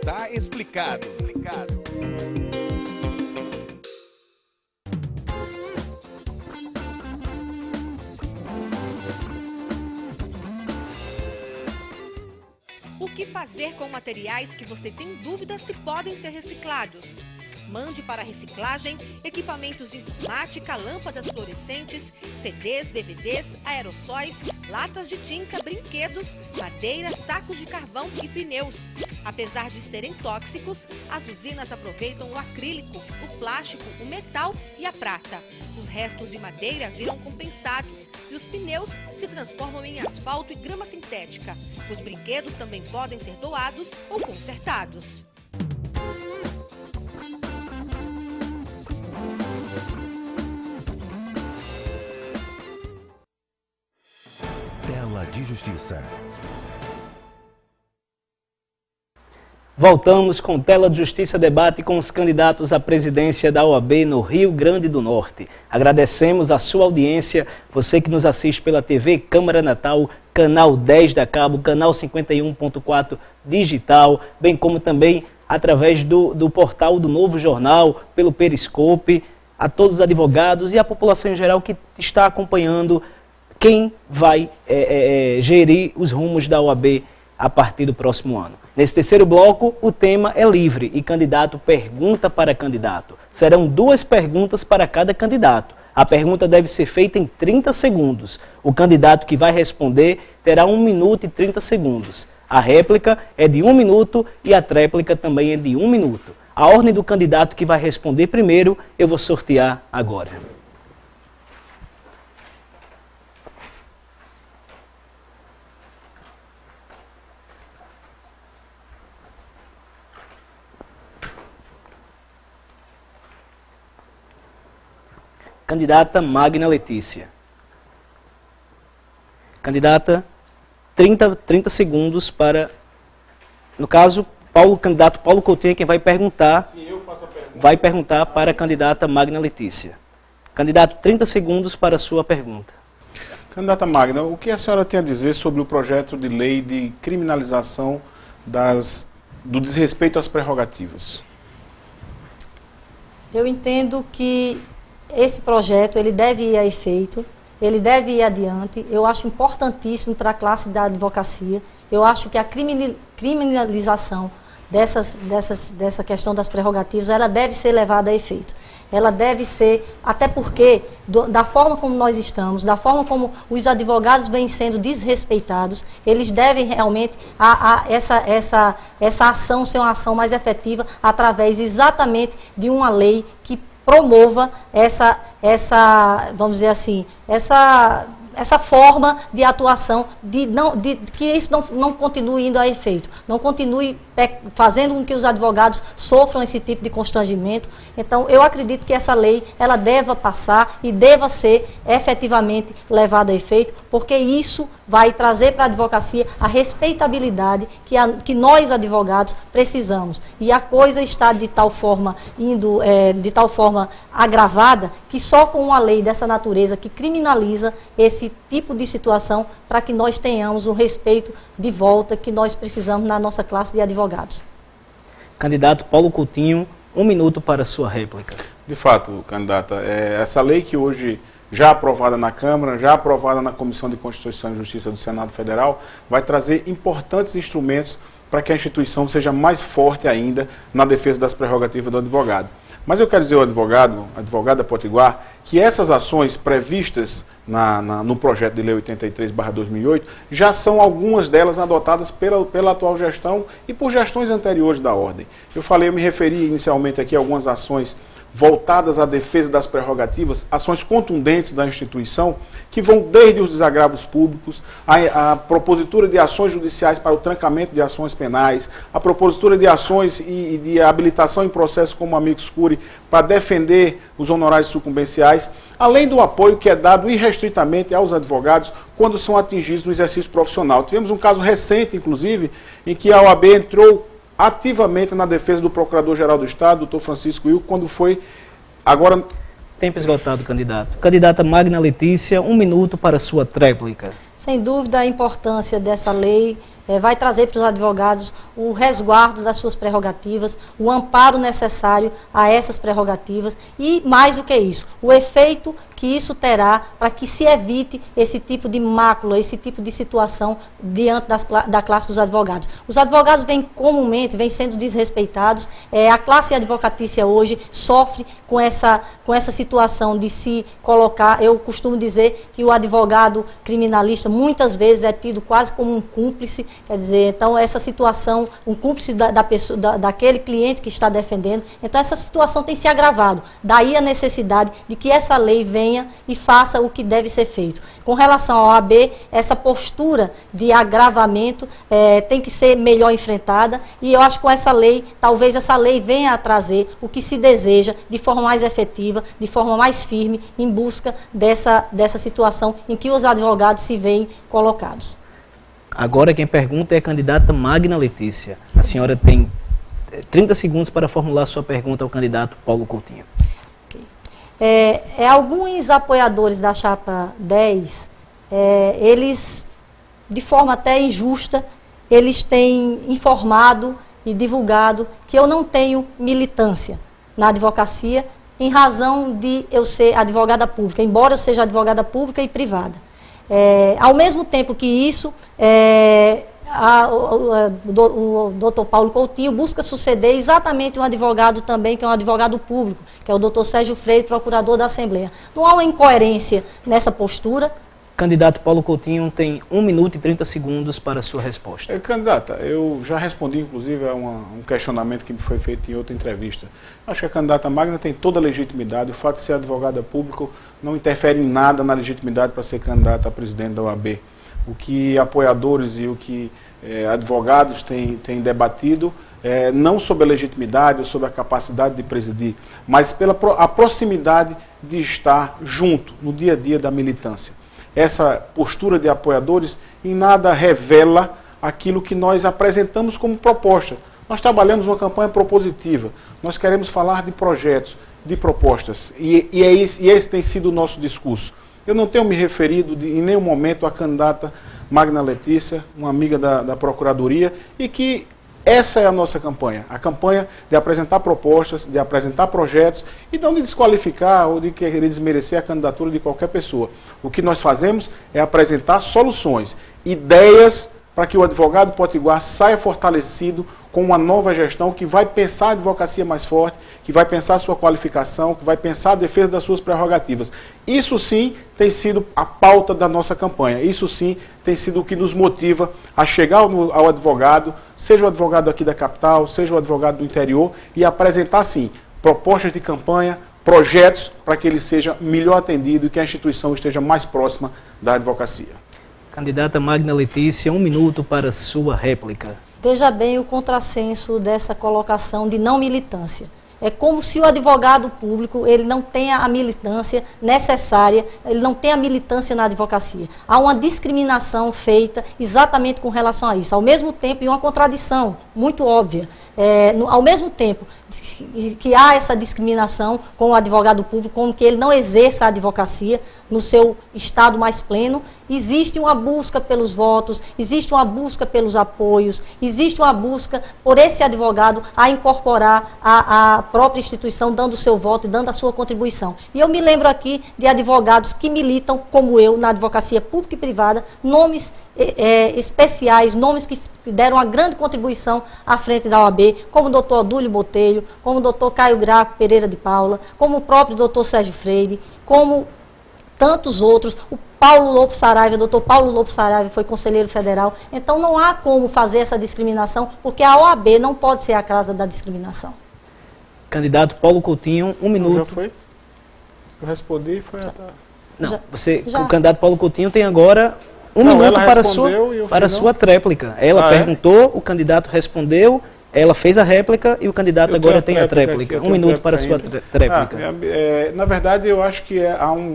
Tá explicado. O que fazer com materiais que você tem dúvida se podem ser reciclados? Mande para reciclagem equipamentos de informática, lâmpadas fluorescentes, CDs, DVDs, aerossóis, latas de tinta, brinquedos, madeira, sacos de carvão e pneus. Apesar de serem tóxicos, as usinas aproveitam o acrílico, o plástico, o metal e a prata. Os restos de madeira viram compensados e os pneus se transformam em asfalto e grama sintética. Os brinquedos também podem ser doados ou consertados. Tela de Justiça. Voltamos com Tela de Justiça Debate com os candidatos à presidência da OAB no Rio Grande do Norte. Agradecemos a sua audiência, você que nos assiste pela TV Câmara Natal, canal 10 da Cabo, canal 51.4 digital, bem como também através do portal do Novo Jornal, pelo Periscope, a todos os advogados e a população em geral que está acompanhando quem vai gerir os rumos da OAB a partir do próximo ano. Nesse terceiro bloco, o tema é livre e candidato pergunta para candidato. Serão 2 perguntas para cada candidato. A pergunta deve ser feita em 30 segundos. O candidato que vai responder terá 1 minuto e 30 segundos. A réplica é de 1 minuto e a tréplica também é de 1 minuto. A ordem do candidato que vai responder primeiro, eu vou sortear agora. Candidata Magna Letícia. Candidata, 30 segundos para... No caso, candidato Paulo Coutinho é quem vai perguntar. Sim, eu faço a pergunta. Vai perguntar para a candidata Magna Letícia. Candidato, 30 segundos para a sua pergunta. Candidata Magna, o que a senhora tem a dizer sobre o projeto de lei de criminalização do desrespeito às prerrogativas? Eu entendo que esse projeto ele deve ir a efeito, ele deve ir adiante. Eu acho importantíssimo para a classe da advocacia. Eu acho que a criminalização dessa questão das prerrogativas, ela deve ser levada a efeito. Ela deve ser, até porque, da forma como nós estamos, da forma como os advogados vêm sendo desrespeitados, eles devem realmente, essa ação ser uma ação mais efetiva através exatamente de uma lei que promova vamos dizer assim, essa forma de atuação, que isso não continue indo a efeito, não continue fazendo com que os advogados sofram esse tipo de constrangimento. Então, eu acredito que essa lei, ela deva passar e deva ser efetivamente levada a efeito, porque isso vai trazer para a advocacia a respeitabilidade que nós, advogados, precisamos. E a coisa está de tal forma agravada, que só com uma lei dessa natureza que criminaliza esse tipo de situação, para que nós tenhamos o respeito de volta que nós precisamos na nossa classe de advogados. Candidato Paulo Coutinho, 1 minuto para a sua réplica. De fato, candidata, essa lei que hoje já aprovada na Câmara, já aprovada na Comissão de Constituição e Justiça do Senado Federal, vai trazer importantes instrumentos para que a instituição seja mais forte ainda na defesa das prerrogativas do advogado. Mas eu quero dizer ao advogada Potiguar, que essas ações previstas no projeto de lei 83/2008 já são algumas delas adotadas pela atual gestão e por gestões anteriores da Ordem. Eu me referi inicialmente aqui a algumas ações voltadas à defesa das prerrogativas, ações contundentes da instituição, que vão desde os desagravos públicos, a propositura de ações judiciais para o trancamento de ações penais, a propositura de ações e de habilitação em processos como amicus curiae para defender os honorários sucumbenciais, além do apoio que é dado irrestritamente aos advogados quando são atingidos no exercício profissional. Tivemos um caso recente, inclusive, em que a OAB entrou ativamente na defesa do Procurador-Geral do Estado, doutor Francisco Wilk, quando foi agora... Tempo esgotado, candidato. Candidata Magna Letícia, 1 minuto para sua tréplica. Sem dúvida, a importância dessa lei vai trazer para os advogados o resguardo das suas prerrogativas, o amparo necessário a essas prerrogativas e, mais do que isso, o efeito que isso terá para que se evite esse tipo de mácula, esse tipo de situação diante da classe dos advogados. Os advogados comumente vêm sendo desrespeitados, a classe advocatícia hoje sofre com essa situação de se colocar, eu costumo dizer que o advogado criminalista muitas vezes é tido quase como um cúmplice, quer dizer, então essa situação, um cúmplice daquele cliente que está defendendo, então essa situação tem se agravado. Daí a necessidade de que essa lei venha e faça o que deve ser feito. Com relação ao OAB, essa postura de agravamento tem que ser melhor enfrentada e eu acho que com essa lei, talvez essa lei venha a trazer o que se deseja de forma mais efetiva, de forma mais firme, em busca dessa situação em que os advogados se veem colocados. Agora quem pergunta é a candidata Magna Letícia. A senhora tem 30 segundos para formular sua pergunta ao candidato Paulo Coutinho. Alguns apoiadores da Chapa 10, eles, de forma até injusta, eles têm informado e divulgado que eu não tenho militância na advocacia em razão de eu ser advogada pública, embora eu seja advogada pública e privada. Ao mesmo tempo que isso, o doutor Paulo Coutinho busca suceder exatamente um advogado também, que é um advogado público, que é o doutor Sérgio Freire, procurador da Assembleia. Não há uma incoerência nessa postura. Candidato Paulo Coutinho tem 1 minuto e 30 segundos para a sua resposta. Candidata, eu já respondi, inclusive, a um questionamento que me foi feito em outra entrevista. Acho que a candidata Magna tem toda a legitimidade. O fato de ser advogada pública não interfere em nada na legitimidade para ser candidata a presidente da OAB. O que apoiadores e o que advogados têm debatido, não sobre a legitimidade ou sobre a capacidade de presidir, mas pela a proximidade de estar junto no dia a dia da militância. Essa postura de apoiadores em nada revela aquilo que nós apresentamos como proposta. Nós trabalhamos uma campanha propositiva, nós queremos falar de projetos, de propostas, e esse tem sido o nosso discurso. Eu não tenho me referido em nenhum momento à candidata Magna Letícia, uma amiga da Procuradoria, e que essa é a nossa campanha, a campanha de apresentar propostas, de apresentar projetos e não de desqualificar ou de querer desmerecer a candidatura de qualquer pessoa. O que nós fazemos é apresentar soluções, ideias para que o advogado potiguar saia fortalecido com uma nova gestão que vai pensar a advocacia mais forte, que vai pensar a sua qualificação, que vai pensar a defesa das suas prerrogativas. Isso sim tem sido a pauta da nossa campanha, isso sim tem sido o que nos motiva a chegar ao advogado, seja o advogado aqui da capital, seja o advogado do interior, e apresentar sim propostas de campanha, projetos para que ele seja melhor atendido e que a instituição esteja mais próxima da advocacia. Candidata Magna Letícia, 1 minuto para sua réplica. Veja bem o contrassenso dessa colocação de não militância. É como se o advogado público ele não tenha a militância necessária, ele não tem a militância na advocacia. Há uma discriminação feita exatamente com relação a isso. Ao mesmo tempo, e uma contradição muito óbvia, ao mesmo tempo que há essa discriminação com o advogado público, como que ele não exerça a advocacia, no seu estado mais pleno, existe uma busca pelos votos, existe uma busca pelos apoios, existe uma busca por esse advogado a incorporar a própria instituição, dando o seu voto e dando a sua contribuição. E eu me lembro aqui de advogados que militam, como eu, na advocacia pública e privada, nomes especiais, nomes que deram uma grande contribuição à frente da OAB, como o doutor Adúlio Botelho, como o doutor Caio Graco Pereira de Paula, como o próprio doutor Sérgio Freire, como tantos outros, o Paulo Lopo Saraiva, o doutor Paulo Lopo Saraiva foi conselheiro federal. Então não há como fazer essa discriminação, porque a OAB não pode ser a casa da discriminação. Candidato Paulo Coutinho, 1 minuto. Já foi? Eu respondi e foi... Não, o candidato Paulo Coutinho tem agora 1 minuto para a sua tréplica. Ela perguntou, o candidato respondeu, ela fez a réplica e o candidato agora tem a tréplica. 1 minuto para a sua tréplica. Na verdade, eu acho que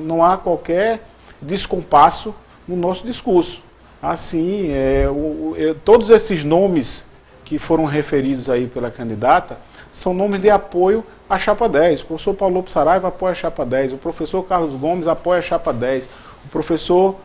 não há qualquer descompasso no nosso discurso. Assim, todos esses nomes que foram referidos aí pela candidata são nomes de apoio à Chapa 10. O professor Paulo Lopo Saraiva apoia a Chapa 10, o professor Carlos Gomes apoia a Chapa 10, o professor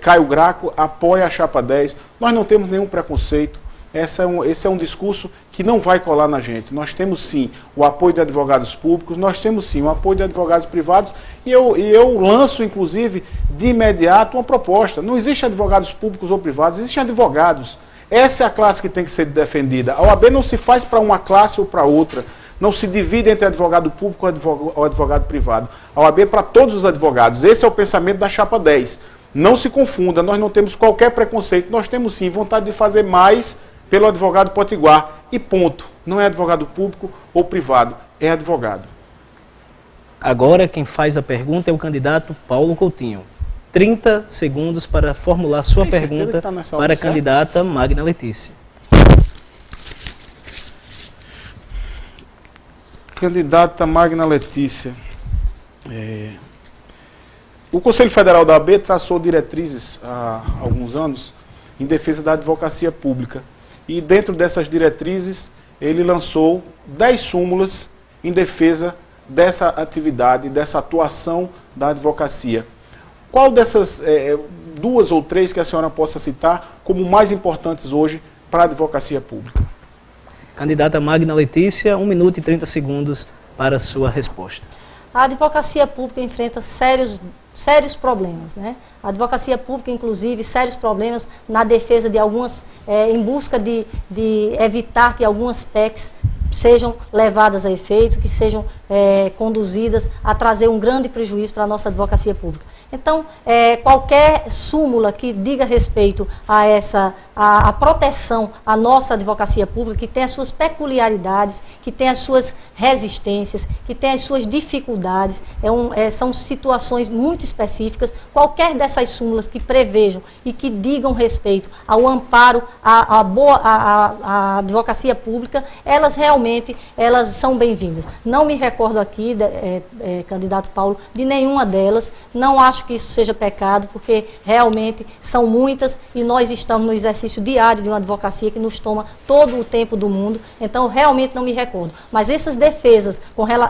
Caio Graco apoia a Chapa 10. Nós não temos nenhum preconceito. Esse é um discurso que não vai colar na gente. Nós temos sim o apoio de advogados públicos, nós temos sim o apoio de advogados privados e eu lanço, inclusive, de imediato uma proposta. Não existe advogados públicos ou privados, existem advogados. Essa é a classe que tem que ser defendida. A OAB não se faz para uma classe ou para outra. Não se divide entre advogado público ou advogado privado. A OAB é para todos os advogados. Esse é o pensamento da Chapa 10. Não se confunda, nós não temos qualquer preconceito. Nós temos sim vontade de fazer mais pelo advogado potiguar. E ponto. Não é advogado público ou privado, é advogado. Agora quem faz a pergunta é o candidato Paulo Coutinho. 30 segundos para formular sua pergunta para a candidata Magna Letícia. Candidata Magna Letícia, o Conselho Federal da OAB traçou diretrizes há alguns anos em defesa da advocacia pública. E dentro dessas diretrizes, ele lançou 10 súmulas em defesa dessa atividade, dessa atuação da advocacia. Qual dessas 2 ou 3 que a senhora possa citar como mais importantes hoje para a advocacia pública? Candidata Magna Letícia, 1 minuto e 30 segundos para a sua resposta. A advocacia pública enfrenta sérios problemas, né? A advocacia pública, inclusive, sérios problemas na defesa de algumas, em busca de evitar que algumas PECs sejam levadas a efeito, que sejam conduzidas a trazer um grande prejuízo para a nossa advocacia pública. Então, qualquer súmula que diga respeito a proteção à nossa advocacia pública, que tem as suas peculiaridades, que tem as suas resistências, que tem as suas dificuldades, são situações muito específicas, qualquer dessas súmulas que prevejam e que digam respeito ao amparo à advocacia pública, elas realmente são bem-vindas. Não me recordo aqui, candidato Paulo, de nenhuma delas. Não acho que isso seja pecado, porque realmente são muitas e nós estamos no exercício diário de uma advocacia que nos toma todo o tempo do mundo, então realmente não me recordo. Mas essas defesas,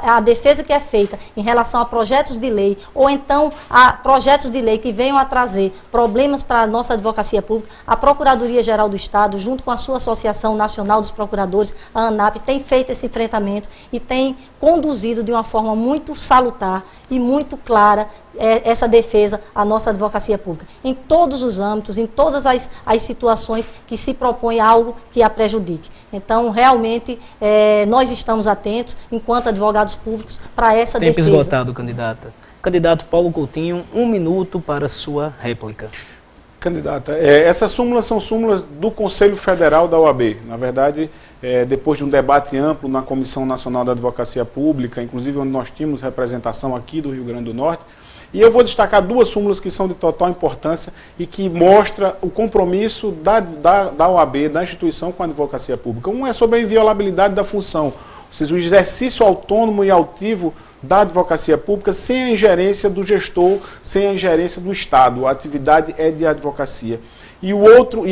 a defesa que é feita em relação a projetos de lei, ou então a projetos de lei que venham a trazer problemas para a nossa advocacia pública, a Procuradoria-Geral do Estado, junto com a sua Associação Nacional dos Procuradores, a ANAP, tem feito esse enfrentamento e tem conduzido de uma forma muito salutar e muito clara essa defesa à nossa advocacia pública, em todos os âmbitos, em todas as situações que se propõe algo que a prejudique. Então, realmente, nós estamos atentos, enquanto advogados públicos, para essa defesa. Tempo esgotado, candidata. Candidato Paulo Coutinho, 1 minuto para sua réplica. Candidata, essas súmulas são súmulas do Conselho Federal da OAB. Na verdade, depois de um debate amplo na Comissão Nacional da Advocacia Pública, inclusive onde nós tínhamos representação aqui do Rio Grande do Norte, e eu vou destacar 2 súmulas que são de total importância e que mostra o compromisso da OAB, da instituição com a advocacia pública. Um é sobre a inviolabilidade da função, ou seja, o exercício autônomo e altivo da advocacia pública sem a ingerência do gestor, sem a ingerência do Estado. A atividade é de advocacia. E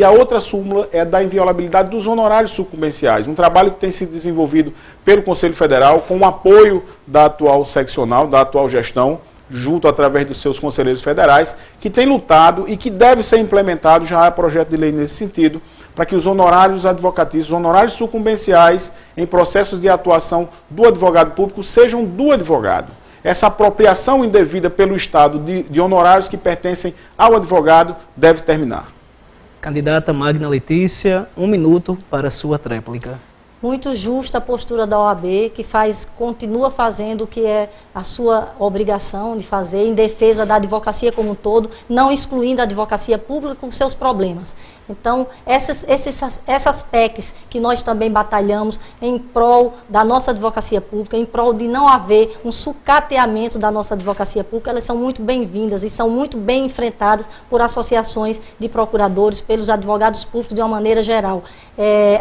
a outra súmula é da inviolabilidade dos honorários sucumbenciais, um trabalho que tem sido desenvolvido pelo Conselho Federal com o apoio da atual seccional, da atual gestão, junto através dos seus conselheiros federais, que tem lutado e que deve ser implementado, já há projeto de lei nesse sentido, para que os honorários advocatícios, os honorários sucumbenciais em processos de atuação do advogado público sejam do advogado. Essa apropriação indevida pelo Estado de honorários que pertencem ao advogado deve terminar. Candidata Magna Letícia, 1 minuto para a sua tréplica. Muito justa a postura da OAB, que continua fazendo o que é a sua obrigação de fazer, em defesa da advocacia como um todo, não excluindo a advocacia pública com seus problemas. Então, essas PECs que nós também batalhamos em prol da nossa advocacia pública, em prol de não haver um sucateamento da nossa advocacia pública, elas são muito bem-vindas e são muito bem enfrentadas por associações de procuradores, pelos advogados públicos de uma maneira geral.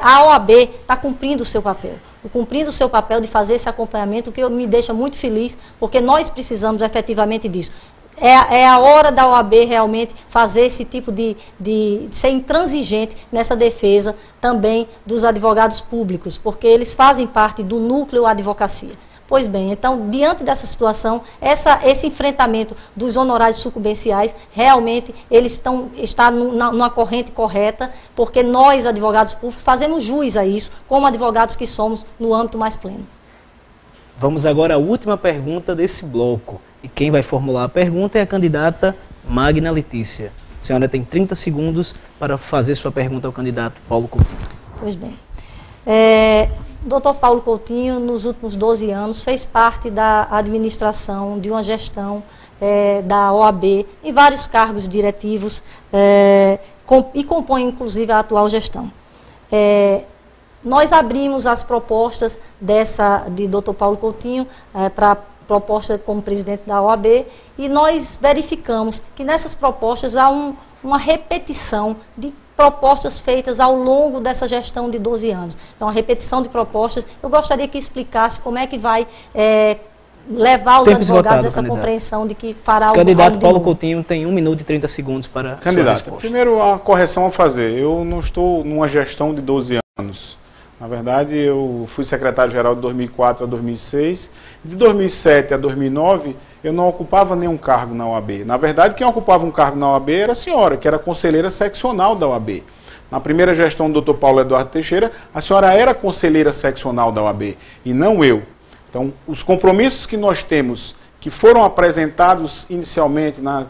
A OAB está cumprindo o seu papel. Cumprindo o seu papel de fazer esse acompanhamento, o que me deixa muito feliz, porque nós precisamos efetivamente disso. É a hora da OAB realmente fazer esse tipo de ser intransigente nessa defesa também dos advogados públicos, porque eles fazem parte do núcleo advocacia. Pois bem, então, diante dessa situação, esse enfrentamento dos honorários sucumbenciais, realmente, eles está numa corrente correta, porque nós, advogados públicos, fazemos jus a isso, como advogados que somos no âmbito mais pleno. Vamos agora à última pergunta desse bloco. E quem vai formular a pergunta é a candidata Magna Letícia. A senhora tem 30 segundos para fazer sua pergunta ao candidato Paulo Coutinho. Pois bem. Dr. Paulo Coutinho, nos últimos 12 anos, fez parte da administração de uma gestão da OAB em vários cargos diretivos e compõe, inclusive, a atual gestão. Nós abrimos as propostas de Dr. Paulo Coutinho para proposta como presidente da OAB e nós verificamos que nessas propostas há uma repetição de propostas feitas ao longo dessa gestão de 12 anos. É uma repetição de propostas. Eu gostaria que explicasse como é que vai levar os advogados a essa compreensão de que fará o candidato Paulo Coutinho tem 1 minuto e 30 segundos para sua resposta. Primeiro, a correção a fazer. Eu não estou numa gestão de 12 anos. Na verdade, eu fui secretário-geral de 2004 a 2006. De 2007 a 2009, eu não ocupava nenhum cargo na OAB. Na verdade, quem ocupava um cargo na OAB era a senhora, que era conselheira seccional da OAB. Na primeira gestão do Dr. Paulo Eduardo Teixeira, a senhora era conselheira seccional da OAB, e não eu. Então, os compromissos que nós temos, que foram apresentados inicialmente na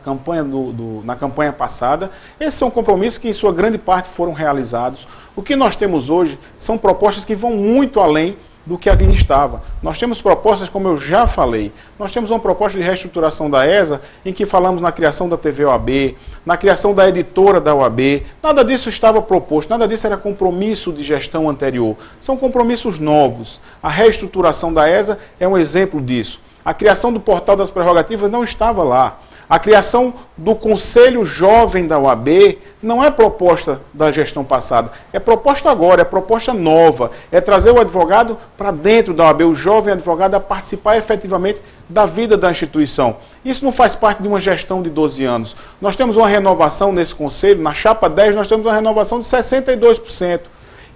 campanha passada, esses são compromissos que, em sua grande parte, foram realizados. O que nós temos hoje são propostas que vão muito além do que ali estava. Nós temos propostas, como eu já falei, nós temos uma proposta de reestruturação da ESA, em que falamos na criação da TV OAB, na criação da editora da OAB. Nada disso estava proposto, nada disso era compromisso de gestão anterior. São compromissos novos. A reestruturação da ESA é um exemplo disso. A criação do portal das prerrogativas não estava lá. A criação do Conselho Jovem da OAB não é proposta da gestão passada, é proposta agora, é proposta nova, é trazer o advogado para dentro da OAB, o jovem advogado a participar efetivamente da vida da instituição. Isso não faz parte de uma gestão de 12 anos. Nós temos uma renovação nesse conselho, na chapa 10 nós temos uma renovação de 62%.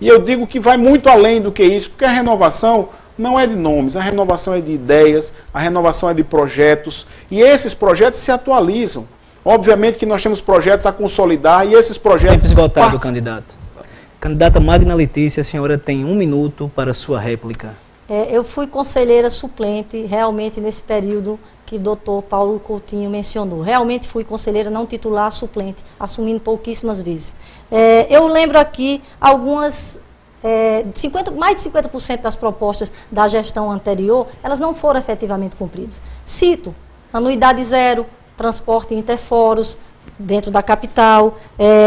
E eu digo que vai muito além do que isso, porque a renovação não é de nomes, a renovação é de ideias, a renovação é de projetos, e esses projetos se atualizam. Obviamente que nós temos projetos a consolidar, e esses projetos... Tempo esgotado, candidato. Candidata Magna Letícia, a senhora tem 1 minuto para sua réplica. Eu fui conselheira suplente, realmente, nesse período que o doutor Paulo Coutinho mencionou. Realmente fui conselheira não titular, suplente, assumindo pouquíssimas vezes. Eu lembro aqui algumas... mais de 50% das propostas da gestão anterior, elas não foram efetivamente cumpridas. Cito, anuidade zero, transporte interforos dentro da capital,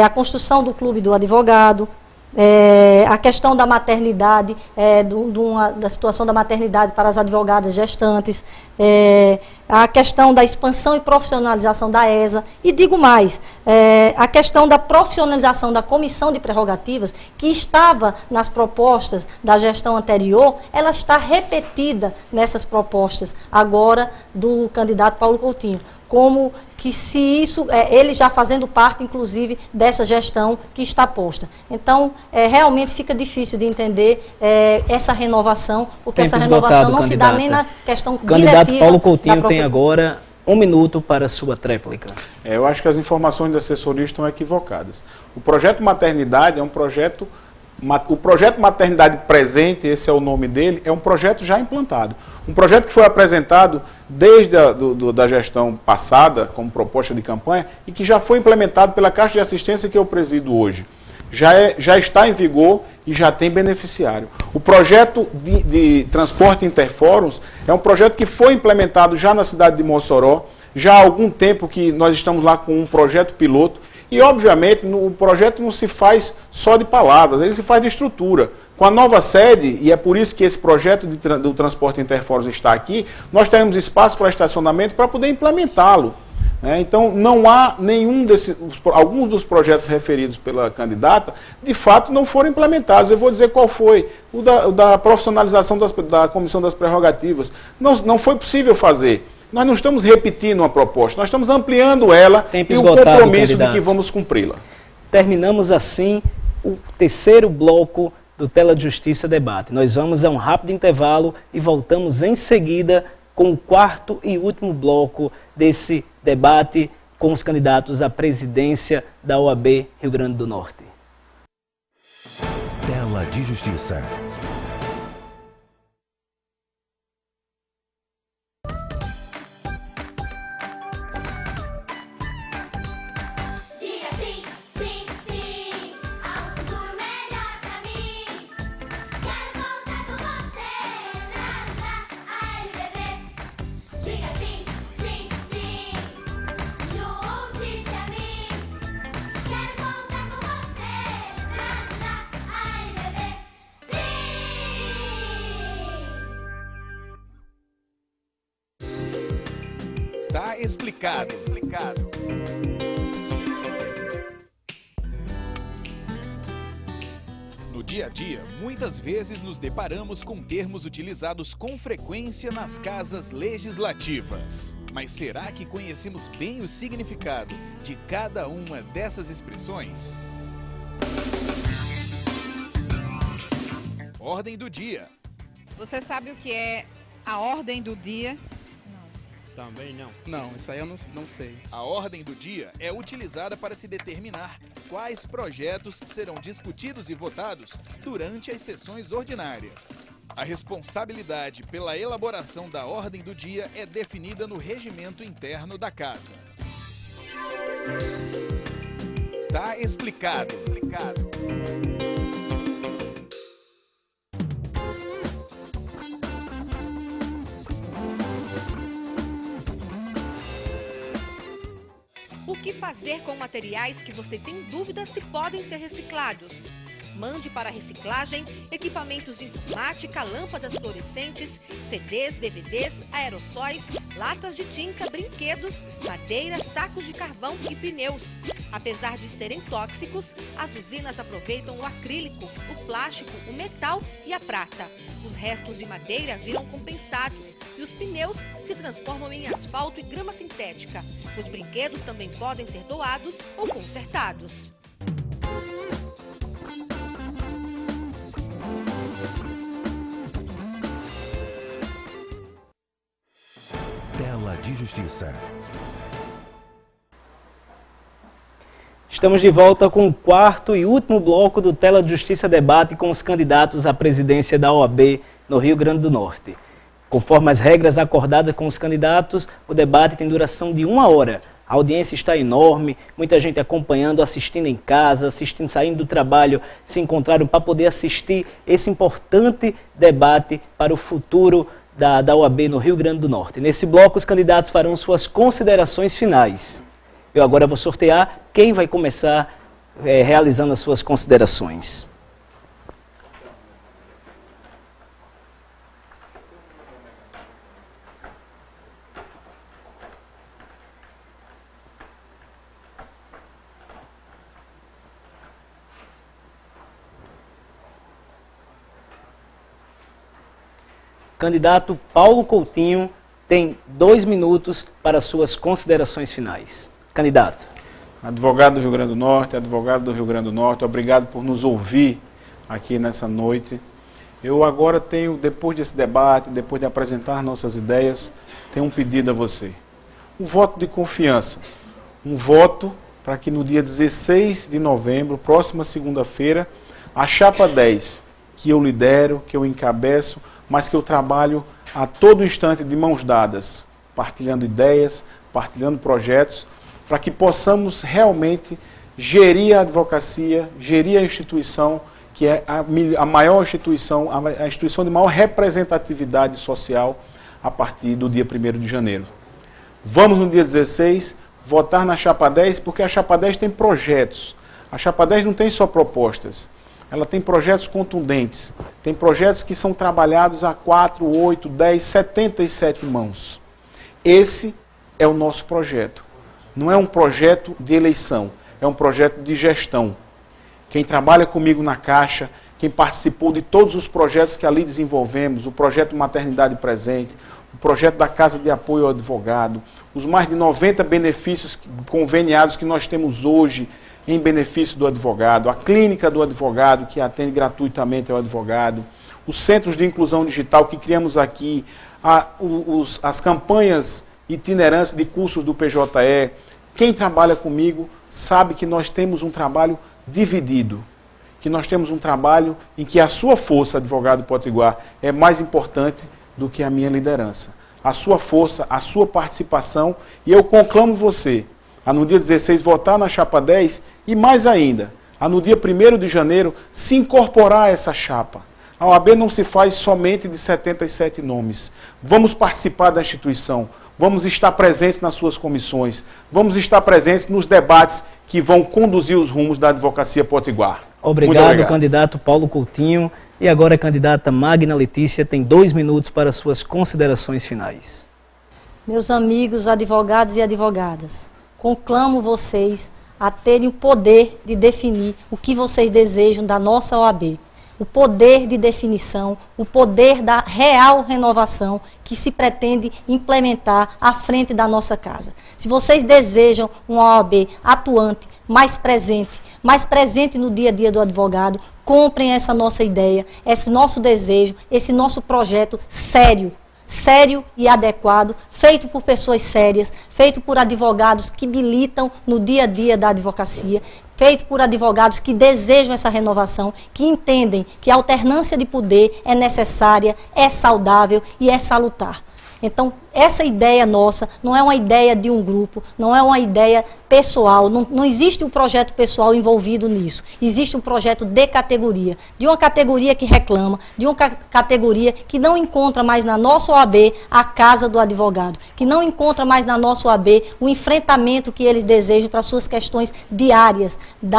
a construção do clube do advogado, a questão da maternidade, da situação da maternidade para as advogadas gestantes, a questão da expansão e profissionalização da ESA, e digo mais, a questão da profissionalização da comissão de prerrogativas, que estava nas propostas da gestão anterior, ela está repetida nessas propostas agora do candidato Paulo Coutinho, como que se isso, ele já fazendo parte, inclusive, dessa gestão que está posta. Então, realmente fica difícil de entender essa renovação, porque essa renovação não se dá nem na questão diretiva. O candidato Paulo Coutinho tem agora 1 minuto para a sua tréplica. Eu acho que as informações da assessoria estão equivocadas. O projeto Maternidade é um projeto... O projeto Maternidade Presente, esse é o nome dele, é um projeto já implantado. Um projeto que foi apresentado desde da gestão passada, como proposta de campanha, e que já foi implementado pela Caixa de Assistência que eu presido hoje. Já está em vigor e já tem beneficiário. O projeto de transporte interfóruns é um projeto que foi implementado já na cidade de Mossoró, já há algum tempo que nós estamos lá com um projeto piloto, e obviamente o projeto não se faz só de palavras, ele se faz de estrutura. Com a nova sede, e é por isso que esse projeto do transporte interfóruns está aqui, nós teremos espaço para estacionamento para poder implementá-lo. Então, não há nenhum alguns dos projetos referidos pela candidata, de fato, não foram implementados. Eu vou dizer qual foi. O da profissionalização da Comissão das Prerrogativas. Não foi possível fazer. Nós não estamos repetindo uma proposta, nós estamos ampliando ela e o compromisso de que vamos cumpri-la. Terminamos assim o terceiro bloco do Tela de Justiça Debate. Nós vamos a um rápido intervalo e voltamos em seguida com o quarto e último bloco desse debate com os candidatos à presidência da OAB Rio Grande do Norte. Tela de Justiça. Tá explicado. No dia a dia, muitas vezes nos deparamos com termos utilizados com frequência nas casas legislativas. Mas será que conhecemos bem o significado de cada uma dessas expressões? Ordem do dia. Você sabe o que é a ordem do dia? Também não. Não, isso aí eu não sei. A ordem do dia é utilizada para se determinar quais projetos serão discutidos e votados durante as sessões ordinárias. A responsabilidade pela elaboração da ordem do dia é definida no regimento interno da Casa. Tá explicado. O que fazer com materiais que você tem dúvida se podem ser reciclados? Mande para reciclagem equipamentos de informática, lâmpadas fluorescentes, CDs, DVDs, aerossóis, latas de tinta, brinquedos, madeira, sacos de carvão e pneus. Apesar de serem tóxicos, as usinas aproveitam o acrílico, o plástico, o metal e a prata. Os restos de madeira viram compensados e os pneus se transformam em asfalto e grama sintética. Os brinquedos também podem ser doados ou consertados. Tela de Justiça. Estamos de volta com o quarto e último bloco do Tela de Justiça Debate com os candidatos à presidência da OAB no Rio Grande do Norte. Conforme as regras acordadas com os candidatos, o debate tem duração de 1 hora. A audiência está enorme, muita gente acompanhando, assistindo em casa, saindo do trabalho, se encontraram para poder assistir esse importante debate para o futuro da OAB no Rio Grande do Norte. Nesse bloco, os candidatos farão suas considerações finais. Eu agora vou sortear quem vai começar realizando as suas considerações. Candidato Paulo Coutinho tem 2 minutos para suas considerações finais. Candidato. Advogado do Rio Grande do Norte, advogado do Rio Grande do Norte, obrigado por nos ouvir aqui nessa noite. Eu agora tenho, depois desse debate, depois de apresentar nossas ideias, tenho um pedido a você. um voto de confiança, um voto para que no dia 16 de novembro, próxima segunda-feira, a chapa 10, que eu lidero, que eu encabeço, mas que eu trabalho a todo instante de mãos dadas, partilhando ideias, partilhando projetos, para que possamos realmente gerir a advocacia, gerir a instituição, que é a maior instituição, a instituição de maior representatividade social a partir do dia 1º de janeiro. Vamos no dia 16 votar na chapa 10, porque a chapa 10 tem projetos. A chapa 10 não tem só propostas, ela tem projetos contundentes, tem projetos que são trabalhados a 4, 8, 10, 77 mãos. Esse é o nosso projeto. Não é um projeto de eleição, é um projeto de gestão. Quem trabalha comigo na Caixa, quem participou de todos os projetos que ali desenvolvemos, o projeto Maternidade Presente, o projeto da Casa de Apoio ao Advogado, os mais de 90 benefícios conveniados que nós temos hoje em benefício do advogado, a clínica do advogado, que atende gratuitamente ao advogado, os centros de inclusão digital que criamos aqui, as campanhas itinerantes de cursos do PJE. Quem trabalha comigo sabe que nós temos um trabalho dividido, que nós temos um trabalho em que a sua força, advogado potiguar, é mais importante do que a minha liderança. A sua força, a sua participação, e eu conclamo você a no dia 16 votar na chapa 10 e mais ainda, a no dia 1º de janeiro se incorporar a essa chapa. A OAB não se faz somente de 77 nomes. Vamos participar da instituição, vamos estar presentes nas suas comissões, vamos estar presentes nos debates que vão conduzir os rumos da advocacia potiguar. Obrigado, candidato Paulo Coutinho. E agora a candidata Magna Letícia tem 2 minutos para suas considerações finais. Meus amigos advogados e advogadas, conclamo vocês a terem o poder de definir o que vocês desejam da nossa OAB. O poder de definição, o poder da real renovação que se pretende implementar à frente da nossa casa. Se vocês desejam uma OAB atuante, mais presente no dia a dia do advogado, comprem essa nossa ideia, esse nosso desejo, esse nosso projeto sério e adequado, feito por pessoas sérias, feito por advogados que militam no dia a dia da advocacia, feito por advogados que desejam essa renovação, que entendem que a alternância de poder é necessária, é saudável e é salutar. Então, essa ideia nossa não é uma ideia de um grupo, não é uma ideia pessoal, não existe um projeto pessoal envolvido nisso. Existe um projeto de categoria, de uma categoria que reclama, de uma categoria que não encontra mais na nossa OAB a casa do advogado, que não encontra mais na nossa OAB o enfrentamento que eles desejam para suas questões diárias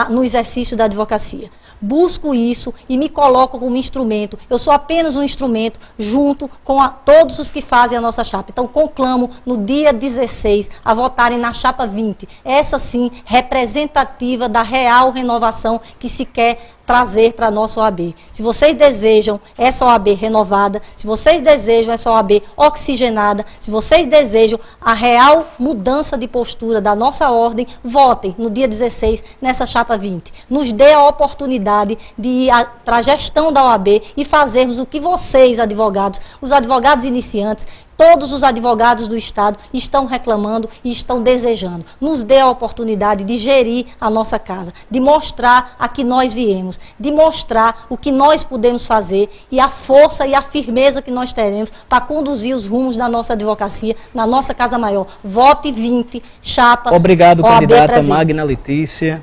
no exercício da advocacia. Busco isso e me coloco como instrumento. Eu sou apenas um instrumento junto com todos os que fazem a nossa chapa. Então, conclamo no dia 16 a votarem na chapa 20. Essa sim, representativa da real renovação que se quer trazer para a nossa OAB. Se vocês desejam essa OAB renovada, se vocês desejam essa OAB oxigenada, se vocês desejam a real mudança de postura da nossa ordem, votem no dia 16 nessa chapa 20. Nos dê a oportunidade de ir para a gestão da OAB e fazermos o que vocês, advogados, os advogados iniciantes, todos os advogados do Estado estão reclamando e estão desejando. Nos dê a oportunidade de gerir a nossa casa, de mostrar a que nós viemos, de mostrar o que nós podemos fazer e a força e a firmeza que nós teremos para conduzir os rumos da nossa advocacia, na nossa Casa Maior. Vote 20, chapa. Obrigado, OAB candidata presente. Magna Letícia.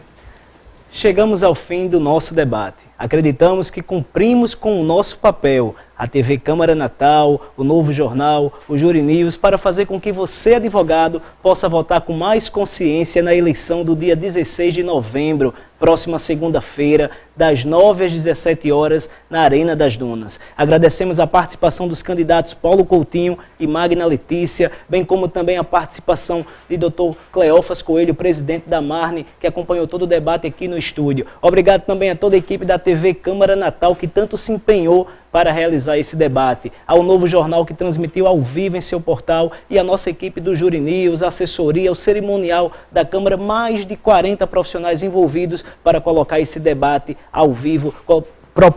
Chegamos ao fim do nosso debate. Acreditamos que cumprimos com o nosso papel, a TV Câmara Natal, o Novo Jornal, o Júri News, para fazer com que você, advogado, possa votar com mais consciência na eleição do dia 16 de novembro, próxima segunda-feira, das 9 às 17 horas, na Arena das Dunas. Agradecemos a participação dos candidatos Paulo Coutinho e Magna Letícia, bem como também a participação de Dr. Cleófas Coelho, presidente da Marne, que acompanhou todo o debate aqui no estúdio. Obrigado também a toda a equipe da TV Câmara Natal, que tanto se empenhou para realizar esse debate, ao Novo Jornal, que transmitiu ao vivo em seu portal, e a nossa equipe do Júri News, a assessoria, o cerimonial da Câmara, mais de 40 profissionais envolvidos para colocar esse debate ao vivo,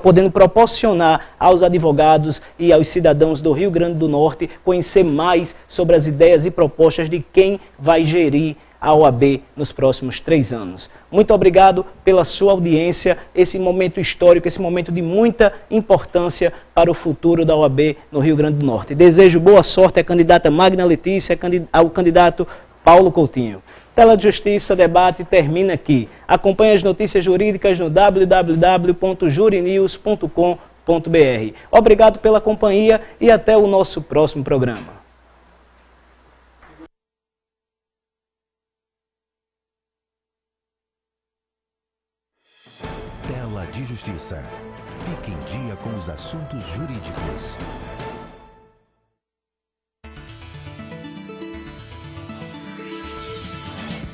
podendo proporcionar aos advogados e aos cidadãos do Rio Grande do Norte conhecer mais sobre as ideias e propostas de quem vai gerir a OAB nos próximos 3 anos. Muito obrigado pela sua audiência, esse momento histórico, esse momento de muita importância para o futuro da OAB no Rio Grande do Norte. Desejo boa sorte à candidata Magna Letícia, ao candidato Paulo Coutinho. Tela de Justiça Debate termina aqui. Acompanhe as notícias jurídicas no www.jurinews.com.br. Obrigado pela companhia e até o nosso próximo programa. Tela de Justiça. Fique em dia com os assuntos jurídicos.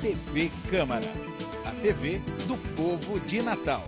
TV Câmara, a TV do povo de Natal.